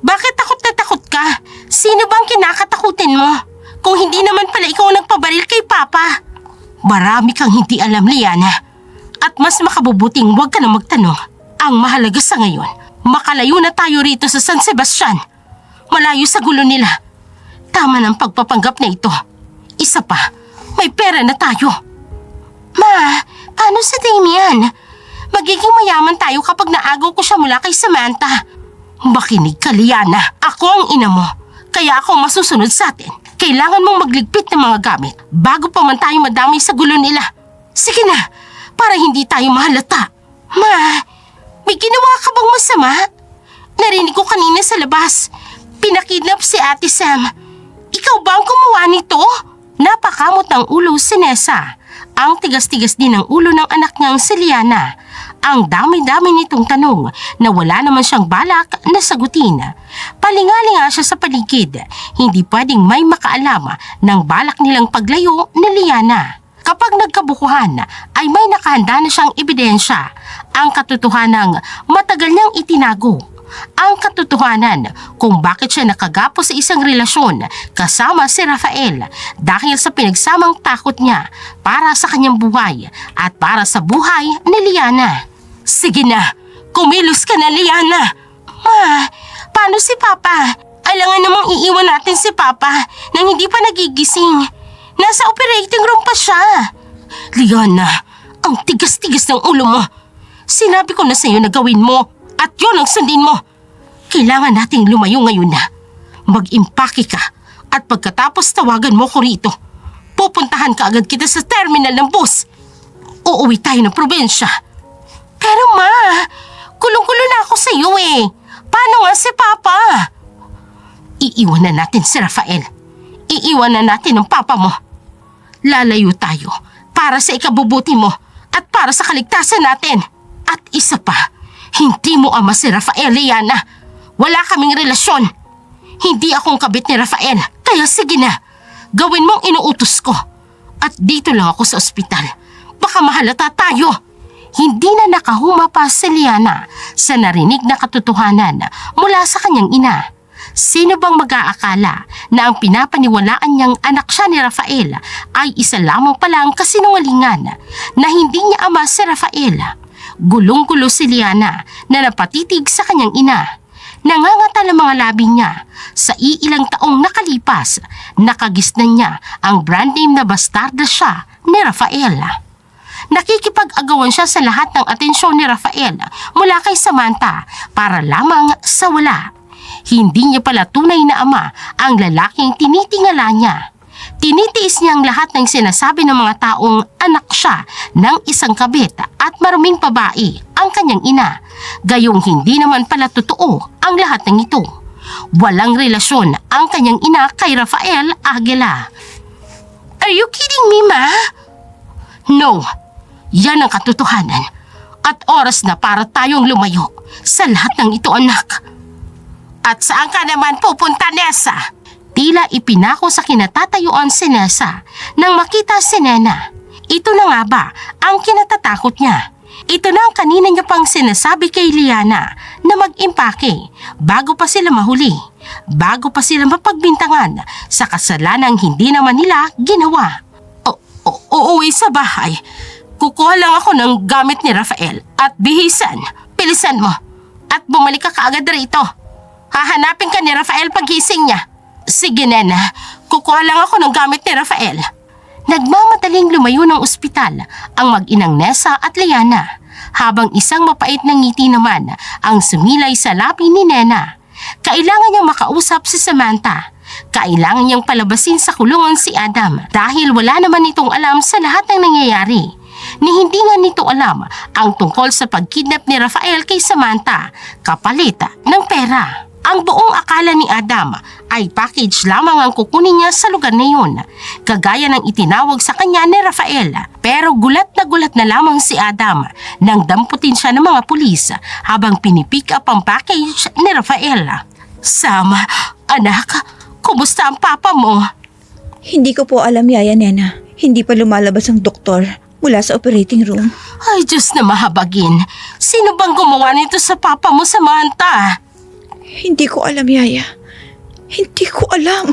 Bakit takot na takot ka? Sino bang kinakatakutin mo? Kung hindi naman pala ikaw ang nagpabaril kay Papa. Marami kang hindi alam, Liana. At mas makabubuting huwag ka na magtanong. Ang mahalaga sa ngayon, makalayo na tayo rito sa San Sebastian. Malayo sa gulo nila. Tama ng pagpapanggap na ito. Isa pa, may pera na tayo. Ma, paano si Damian? Magiging mayaman tayo kapag naagaw ko siya mula kay Samantha. Makinig ka, Liana. Ako ang ina mo. Kaya ako masusunod sa atin. Kailangan mong magligpit ng mga gamit bago pa man tayo madamay sa gulo nila. Sige na, para hindi tayo mahalata. Ma, may ginawa ka bang masama? Narinig ko kanina sa labas. Pinakidnap si Ate Sam. Ikaw ba ang gumawa nito? Napakamot ng ulo si Nessa. Ang tigas-tigas din ng ulo ng anak niyang si Liana. Ang dami-dami nitong tanong na wala naman siyang balak na sagutin. Palingalinga siya sa paligid. Hindi pwedeng may makaalam ng balak nilang paglayo ni Liana. Kapag nagkabukuhan ay may nakahanda na siyang ebidensya. Ang katotohanang matagal niyang itinago. Ang katotohanan kung bakit siya nakagapo sa isang relasyon kasama si Rafael dahil sa pinagsamang takot niya para sa kanyang buhay at para sa buhay ni Liana. Sige na, kumilos ka na, Liana. Ma, paano si Papa? Alangan namang iiwan natin si Papa nang hindi pa nagigising. Nasa operating room pa siya. Liana, ang tigas-tigas ng ulo mo. Sinabi ko na sa iyo na gawin mo at yun ang sundin mo. Kailangan nating lumayo ngayon na. Mag-impake ka at pagkatapos tawagan mo ko rito. Pupuntahan ka agad kita sa terminal ng bus. Uuwi tayo ng probensya. Pero ma, kulong-kulo na ako sa iyo eh. Paano nga si Papa? Iiwan na natin si Rafael. Iiwan na natin ang Papa mo. Lalayo tayo para sa ikabubuti mo at para sa kaligtasan natin. At isa pa, hindi mo ama si Rafael, Liana. Wala kaming relasyon. Hindi akong kabit ni Rafael. Kaya sige na, gawin mong inuutos ko. At dito lang ako sa ospital. Baka mahalata tayo. Hindi na nakahuma pa si Liana sa narinig na katotohanan mula sa kanyang ina. Sino bang mag-aakala na ang pinapaniwalaan niyang anak siya ni Rafael ay isa lamang palang kasinungalingan na hindi niya ama si Rafael? Gulong-gulo si Liana na napatitig sa kanyang ina. Nangangatal ang mga labi niya. Sa iilang taong nakalipas, nakagisnan niya ang brand name na bastarda siya ni Rafael. Nakikipag-agawan siya sa lahat ng atensyon ni Rafael mula kay Samantha para lamang sa wala. Hindi niya pala tunay na ama ang lalaking tinitingala niya. Tinitiis niya ang lahat ng sinasabi ng mga taong anak siya ng isang kabit at maruming babae ang kanyang ina. Gayong hindi naman pala totoo ang lahat ng ito. Walang relasyon ang kanyang ina kay Rafael Aguila. Are you kidding me, Ma? No, yan ang katotohanan. At oras na para tayong lumayo sa lahat ng ito, anak. At saan ka naman pupunta, Nessa? Tila ipinako sa kinatatayuan si Nessa nang makita si Nena. Ito na nga ba ang kinatatakot niya? Ito na ang kanina niya pang sinasabi kay Liana na mag-impake bago pa sila mahuli, bago pa sila mapagbintangan sa kasalanang hindi naman nila ginawa. Uuwi sa bahay. Kukuha lang ako ng gamit ni Rafael at bihisan. Pilisan mo at bumalik ka kaagad rito. Hahanapin ka ni Rafael paggising niya. Sige, Nena. Kukuha lang ako ng gamit ni Rafael. Nagmamadaling lumayo ng ospital ang mag-inang Nessa at Liana. habang isang mapait na ngiti naman ang sumilay sa labi ni Nena. Kailangan niyang makausap si Samantha. Kailangan niyang palabasin sa kulungan si Adam dahil wala naman itong alam sa lahat ng nangyayari. Ni hindi nga nito alam ang tungkol sa pagkidnap ni Rafael kay Samantha kapalit ng pera. Ang buong akala ni Adam ay package lamang ang kukunin niya sa lugar na yun, kagaya ng itinawag sa kanya ni Rafael. Pero gulat na lamang si Adam nang damputin siya ng mga pulis habang pinipick up ang package ni Rafael. Sam, anak, kumusta ang papa mo? Hindi ko po alam, Yaya Nena. Hindi pa lumalabas ang doktor mula sa operating room. Ay, Diyos na mahabagin. Sino bang gumawa nito sa papa mo, Samantha? Hindi ko alam, Yaya. Hindi ko alam.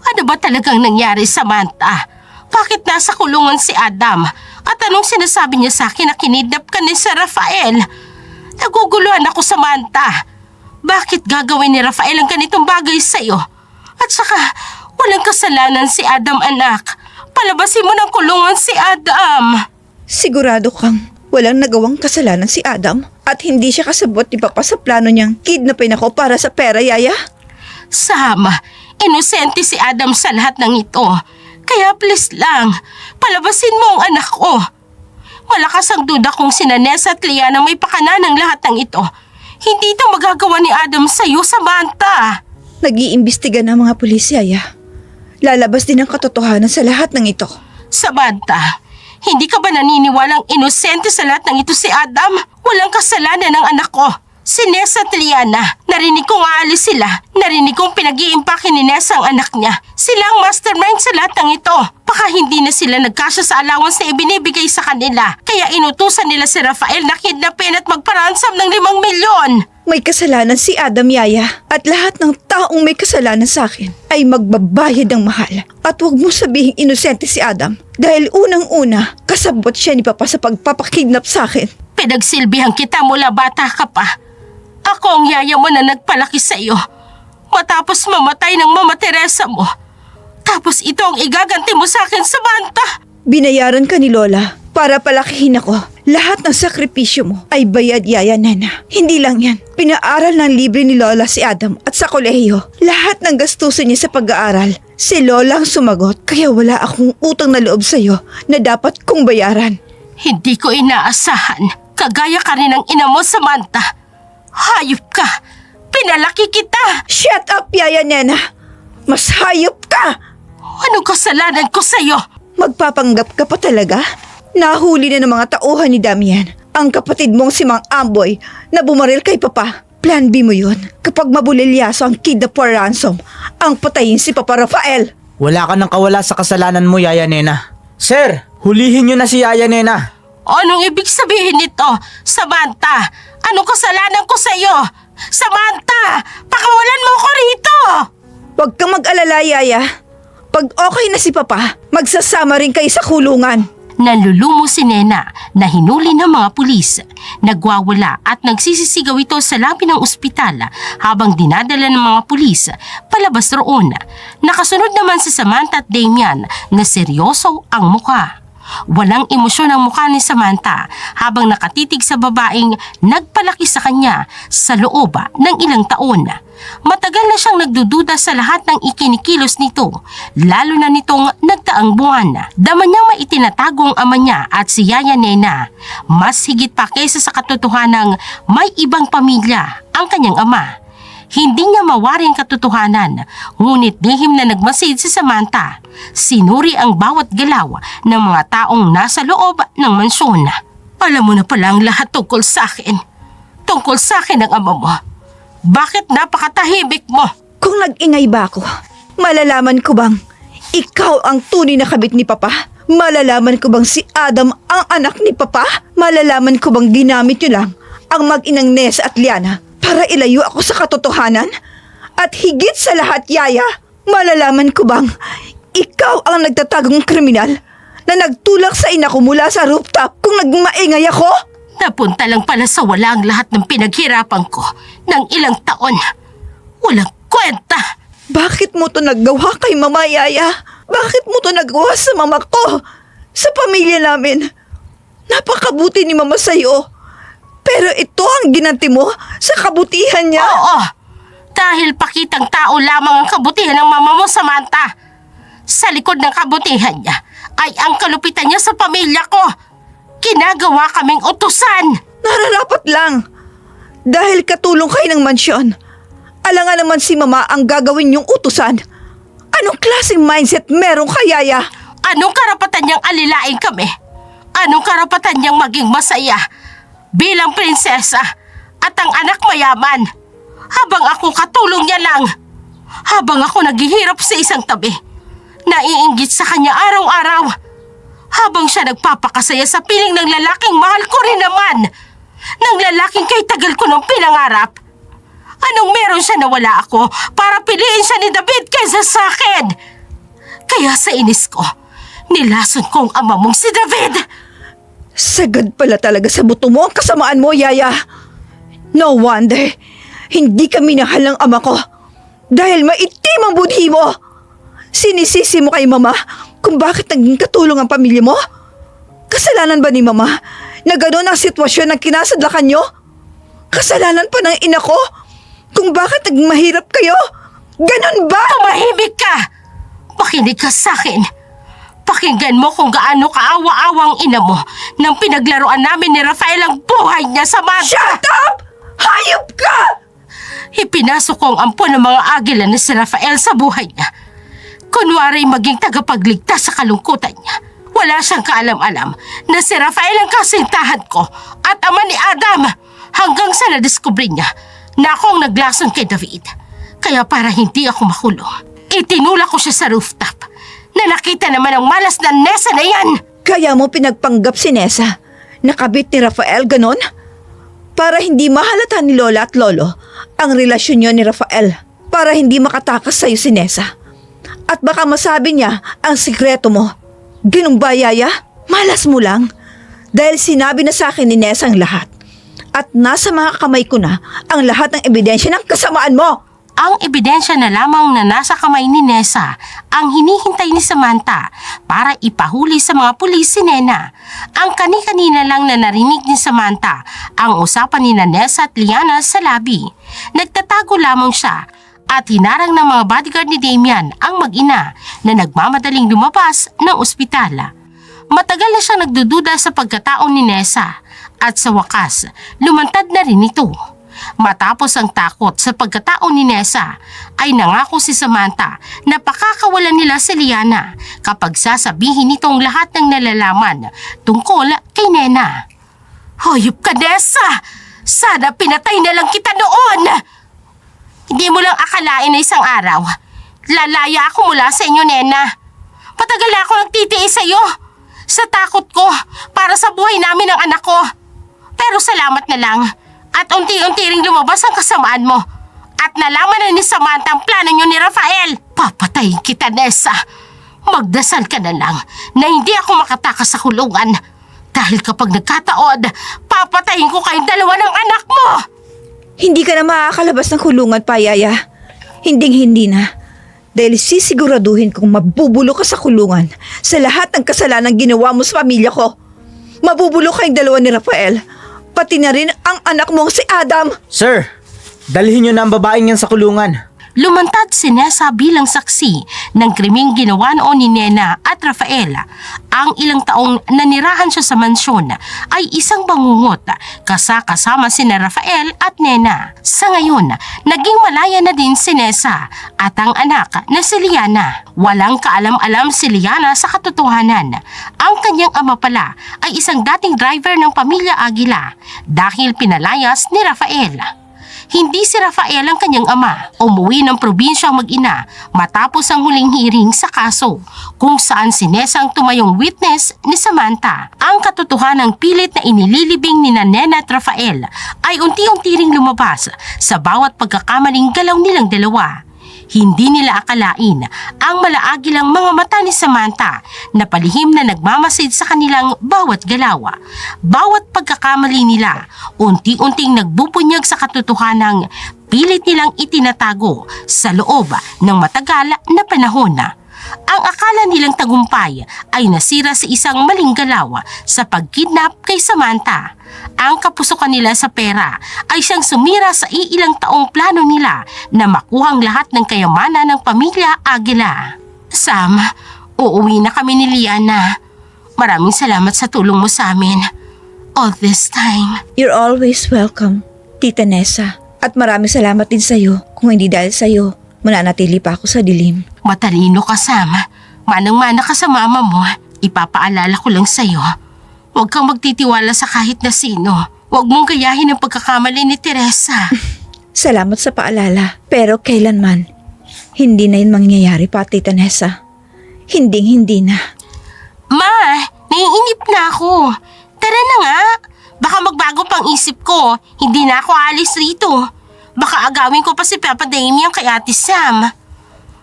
Ano ba talagang nangyari, Samantha? Bakit nasa kulungan si Adam? At anong sinasabi niya sa akin na kinidnap ka ni Sir Rafael? Naguguluhan ako, Samantha. Bakit gagawin ni Rafael ang ganitong bagay sa'yo? At saka, walang kasalanan si Adam, anak. Palabasin mo ng kulungan si Adam. Sigurado kang walang nagawang kasalanan si Adam at hindi siya kasabot ni Papa sa plano niyang kidnapin ako para sa pera, Yaya? Sam, inosente si Adam sa lahat ng ito. Kaya please lang, palabasin mo ang anak ko. Malakas ang duda kung sina Nessa at Liana may pakana ng lahat ng ito. Hindi ito magagawa ni Adam sa'yo, Samantha. Nag-iimbestiga ng mga pulis, Yaya. Lalabas din ang katotohanan sa lahat ng ito. Samantha, hindi ka ba naniniwalang inosente sa lahat ng ito si Adam? Walang kasalanan ng anak ko. Si Nessa at Liana, narinig kong aalis sila. Narinig kong pinag-iimpake ni Nessa ang anak niya. Sila ang mastermind sa lahat ng ito. Baka hindi na sila nagkasya sa allowance na ibinibigay sa kanila. Kaya inutusan nila si Rafael na kidnapin at magparansam ng 5 milyon. May kasalanan si Adam, Yaya. At lahat ng taong may kasalanan sa akin ay magbabayad ng mahal. At huwag mo sabihing inosente si Adam. Dahil unang-una, kasabot siya ni Papa sa pagpapakidnap sa akin. Pinagsilbihan kita mula bata ka pa. Ako ang yaya mo na nagpalaki sa iyo. Matapos mamatay ng Mama Teresa mo. Tapos ito ang igaganti mo sa akin, Samantha. Binayaran ka ni Lola para palakihin ako. Lahat ng sakripisyo mo ay bayad, Yaya Nena. Hindi lang yan. Pinaaral ng libre ni Lola si Adam at sa kolehiyo. Lahat ng gastusin niya sa pag-aaral, si Lola ang sumagot. Kaya wala akong utang na loob sa'yo na dapat kong bayaran. Hindi ko inaasahan. Kagaya ka rin ng ina mo, Samantha. Hayop ka! Pinalaki kita! Shut up, Yaya Nena! Mas hayop ka! Anong kasalanan ko sa'yo? Magpapanggap ka pa talaga? Nahuli na ng mga tauhan ni Damian ang kapatid mong si Mang Amboy na bumaril kay Papa. Plan B mo yun. Kapag mabulilyaso ang kidnap for ransom, ang patayin si Papa Rafael. Wala ka nang kawala sa kasalanan mo, Yaya Nena. Sir, hulihin niyo na si Yaya Nena. Anong ibig sabihin nito, Samantha? Anong kasalanan ko sa'yo? Samantha, pakawalan mo ko rito! Huwag kang mag-alala, Yaya. Pag okay na si Papa, magsasama rin kayo sa kulungan. Nalulumo si Nena na hinuli ng mga pulis. Nagwawala at nagsisisigaw ito sa labi ng ospital habang dinadala ng mga pulis palabas roon. Nakasunod naman si Samantha at Damian na seryoso ang mukha. Walang emosyon ang mukha ni Samantha habang nakatitig sa babaeng nagpalaki sa kanya sa loob ng ilang taon. Matagal na siyang nagdududa sa lahat ng ikinikilos nito, lalo na nitong nagdaang buwan. Dama niyang maitinatago ang ama niya at si Yaya Nena. Mas higit pa kaysa sa katotohanang may ibang pamilya ang kanyang ama. Hindi niya mawari ang katotohanan, ngunit lihim na nagmasid si Samantha. Sinuri ang bawat galaw ng mga taong nasa loob ng mansyon. Alam mo na pala ang lahat tungkol sa akin. Tungkol sa akin ang ama mo. Bakit napakatahimik mo? Kung nag-ingay ba ako, malalaman ko bang ikaw ang tunay na kabit ni Papa? Malalaman ko bang si Adam ang anak ni Papa? Malalaman ko bang ginamit niyo lang ang mag-inang Nessa at Liana para ilayo ako sa katotohanan? At higit sa lahat, Yaya, malalaman ko bang ikaw ang nagtatagong kriminal na nagtulak sa ina ko mula sa rooftop kung nagmaingay ako? Napunta lang pala sa wala ang lahat ng pinaghirapan ko ng ilang taon. Walang kwenta. Bakit mo to naggawa kay Mama, Yaya? Bakit mo to nagawa sa mama ko? Sa pamilya namin? Napakabuti ni Mama sa'yo. ang ginanti mo sa kabutihan niya? Oo, dahil pakitang tao lamang ang kabutihan ng mama mo, Samantha. Sa likod ng kabutihan niya ay ang kalupitan niya sa pamilya ko. Ginagawa kaming utusan. Nararapat lang. Dahil katulong kayo ng mansyon, alangan naman si mama ang gagawin yung utusan. Anong klaseng mindset meron ka, Yaya? Anong karapatan niyang alilain kami? Anong karapatan niyang maging masaya bilang prinsesa at ang anak mayaman? Habang ako katulong niya lang. Habang ako naghihirap sa isang tabi. Naiinggit sa kanya araw-araw. Habang siya nagpapakasaya sa piling ng lalaking mahal ko rin naman. Ng lalaking kay tagal ko ng pinangarap. Anong meron siya na wala ako para piliin siya ni David kaysa sa akin? Kaya sa inis ko, nilason ko ang ama mong si David. Sagad pala talaga sa buto mo ang kasamaan mo, Yaya. No wonder, hindi ka minahal ng ama ko. Dahil maitim ang budhi mo. Sinisisi mo kay mama kung bakit naging katulong ang pamilya mo? Kasalanan ba ni mama na gano'n ang sitwasyon na kinasadlakan nyo? Kasalanan pa ng ina ko kung bakit naging mahirap kayo? Ganon ba? Tumahimik ka! Makinig ka sa akin. Pakinggan mo kung gaano kaawa-awa ang ina mo nang pinaglaruan namin ni Rafael ang buhay niya sa mata. Shut up! Hayop ka! Ipinasok ko ang ampon ng mga agila ni si Rafael sa buhay niya. Kunwari maging tagapagligtas sa kalungkutan niya. Wala siyang kaalam-alam na si Rafael ang kasintahan ko at ama ni Adam hanggang sa nadiskubre niya na ako ang naglason kay David. Kaya para hindi ako makulong, itinulak ko siya sa rooftop na nakita naman ang malas na Nessa na yan. Kaya mo pinagpanggap si Nessa na kabit ni Rafael ganon? Para hindi mahalata ni Lola at Lolo ang relasyon niyo ni Rafael. Para hindi makatakas sa'yo si Nessa. At baka masabi niya ang sikreto mo. Ganun ba, Yaya? Malas mo lang. Dahil sinabi na sa akin ni Nessa ang lahat. At nasa mga kamay ko na ang lahat ng ebidensya ng kasamaan mo. Ang ebidensya na lamang na nasa kamay ni Nessa ang hinihintay ni Samantha para ipahuli sa mga pulis si Nena. Ang kani-kanina lang na narinig ni Samantha ang usapan ni Nessa at Liana sa labi. Nagtatago lamang siya at hinarang ng mga bodyguard ni Damian ang mag-ina na nagmamadaling lumabas ng ospital. Matagal na siyang nagdududa sa pagkatao ni Nessa at sa wakas, lumantad na rin ito. Matapos ang takot sa pagkatao ni Nessa, ay nangako si Samantha na pakakawalan nila si Liana kapag sasabihin nitong lahat ng nalalaman tungkol kay Nena. Hayop ka, Nessa! Sana pinatay na lang kita noon! Hindi mo lang akalain na isang araw, lalaya ako mula sa inyo, Nena. Patagal na ako nagtitiis sa iyo. Sa takot ko para sa buhay namin ng anak ko. Pero salamat na lang at unti-unti ring lumabas ang kasamaan mo. At nalaman na ni Samantha ang plano niyo ni Rafael. Papatayin kita, Nessa. Magdasal ka na lang na hindi ako makatakas sa kulungan. Dahil kapag nagkataon, papatayin ko kayong dalawa ng anak mo. Hindi ka na makakalabas ng kulungan pa, Yaya. Hinding-hindi na. Dahil sisiguraduhin kong mabubulo ka sa kulungan sa lahat ng kasalanan ginawa mo sa pamilya ko. Mabubulo kayong dalawa ni Rafael. Pati na rin ang anak mong si Adam. Sir, dalhin niyo na ang babaeng yan sa kulungan. Lumantad si Nessa bilang saksi ng krimeng ginawa noon ni Nena at Rafael. Ang ilang taong nanirahan siya sa mansyon ay isang bangungot kasama sina Rafael at Nena. Sa ngayon, naging malaya na din si Nessa at ang anak na si Liana. Walang kaalam-alam si Liana sa katotohanan. Ang kanyang ama pala ay isang dating driver ng pamilya Aguila dahil pinalayas ni Rafael. Hindi si Rafael ang kanyang ama. Umuwi ng probinsya ang mag-ina matapos ang huling hearing sa kaso kung saan si Nessa ang tumayong witness ni Samantha. Ang katotohanang pilit na inililibing ni Nena at Rafael ay unti-unti ring lumabas sa bawat pagkakamaling galaw nilang dalawa. Hindi nila akalain ang malaagilang mga mata ni Samantha na palihim na nagmamasid sa kanilang bawat galaw. Bawat pagkakamali nila, unti-unting nagbubunyag sa katotohanang pilit nilang itinatago sa loob ng matagal na panahon. Ang akala nilang tagumpay ay nasira sa isang maling galaw sa pagkidnap kay Samantha. Ang kapusukan nila sa pera ay siyang sumira sa iilang taong plano nila na makuhang lahat ng kayamanan ng pamilya Aguila. Sam, uuwi na kami ni Liana. Maraming salamat sa tulong mo sa amin all this time. You're always welcome, Tita Nessa. At maraming salamat din sa'yo. Kung hindi dahil sa'yo, mananatili pa ako sa dilim. Matalino ka, Sam. Manang-mana ka sa mama mo. Ipapaalala ko lang sa'yo. Huwag kang magtitiwala sa kahit na sino. Huwag mong gayahin ang pagkakamali ni Teresa. Salamat sa paalala. Pero kailanman, hindi na yun mangyayari pa, Tita Nessa. Hindi na. Ma, naiinip na ako. Tara na nga. Baka magbago pang isip ko. Hindi na ako alis rito. Baka agawin ko pa si Papa Damian kay Ate Sam.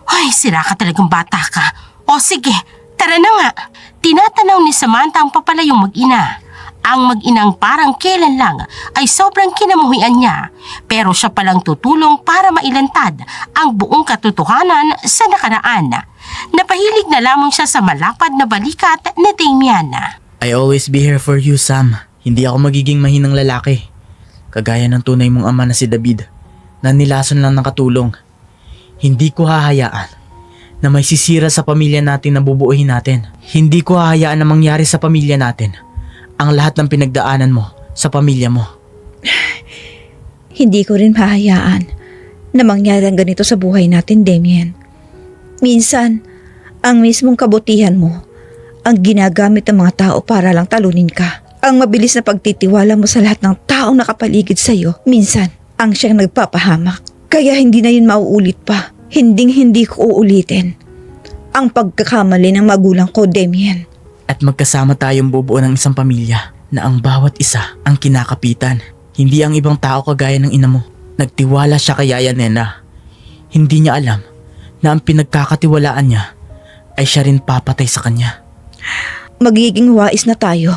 Ay, sira ka talagang bata ka. O sige, tara na nga. Tinatanaw ni Samantha ang papalayong mag-ina. Ang mag-inang parang kailan lang ay sobrang kinamuhian niya. Pero siya palang tutulong para mailantad ang buong katotohanan sa nakaraan. Napahilig na lamang siya sa malapad na balikat ni Damian. I always be here for you, Sam. Hindi ako magiging mahinang lalaki. Kagaya ng tunay mong ama na si David, na nilason lang ng katulong. Hindi ko hahayaan na may sisira sa pamilya natin na bubuuhin natin. Hindi ko hahayaan na mangyari sa pamilya natin ang lahat ng pinagdaanan mo sa pamilya mo. Hindi ko rin hahayaan na mangyari ang ganito sa buhay natin, Damien. Minsan, ang mismong kabutihan mo ang ginagamit ng mga tao para lang talunin ka. Ang mabilis na pagtitiwala mo sa lahat ng taong nakapaligid sa iyo, minsan, ang siyang nagpapahamak. Kaya hindi na yun mauulit pa. Hindi ko uulitin ang pagkakamali ng magulang ko, Damien. At magkasama tayong bubuo ng isang pamilya na ang bawat isa ang kinakapitan. Hindi ang ibang tao kagaya ng ina mo. Nagtiwala siya kay Yaya Nena. Hindi niya alam na ang pinagkakatiwalaan niya ay siya rin papatay sa kanya. Magiging wais na tayo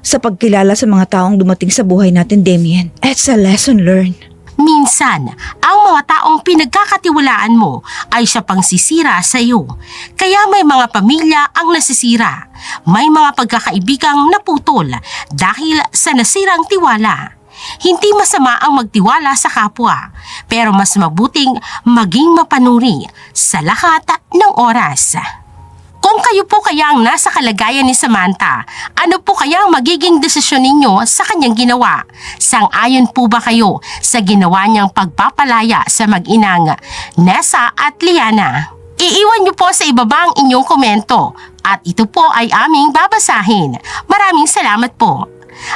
sa pagkilala sa mga taong dumating sa buhay natin, Damien. It's a lesson learned. Minsan, ang mga taong pinagkakatiwalaan mo ay siya pang sisira sa iyo. Kaya may mga pamilya ang nasisira. May mga pagkakaibigang naputol dahil sa nasirang tiwala. Hindi masama ang magtiwala sa kapwa, pero mas mabuting maging mapanuri sa lahat ng oras. Kung kayo po kaya ang nasa kalagayan ni Samantha, ano po kaya ang magiging desisyon ninyo sa kanyang ginawa? Sang-ayon po ba kayo sa ginawa niyang pagpapalaya sa mag-inang Nessa at Liana? Iiwan niyo po sa ibaba ang inyong komento at ito po ay aming babasahin. Maraming salamat po.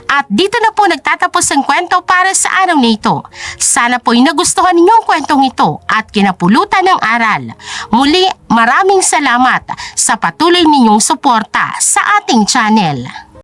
At dito na po nagtatapos ang kwento para sa araw na ito. Sana po'y nagustuhan ninyo ang kwentong ito at kinapulutan ng aral. Muli, maraming salamat sa patuloy ninyong suporta sa ating channel.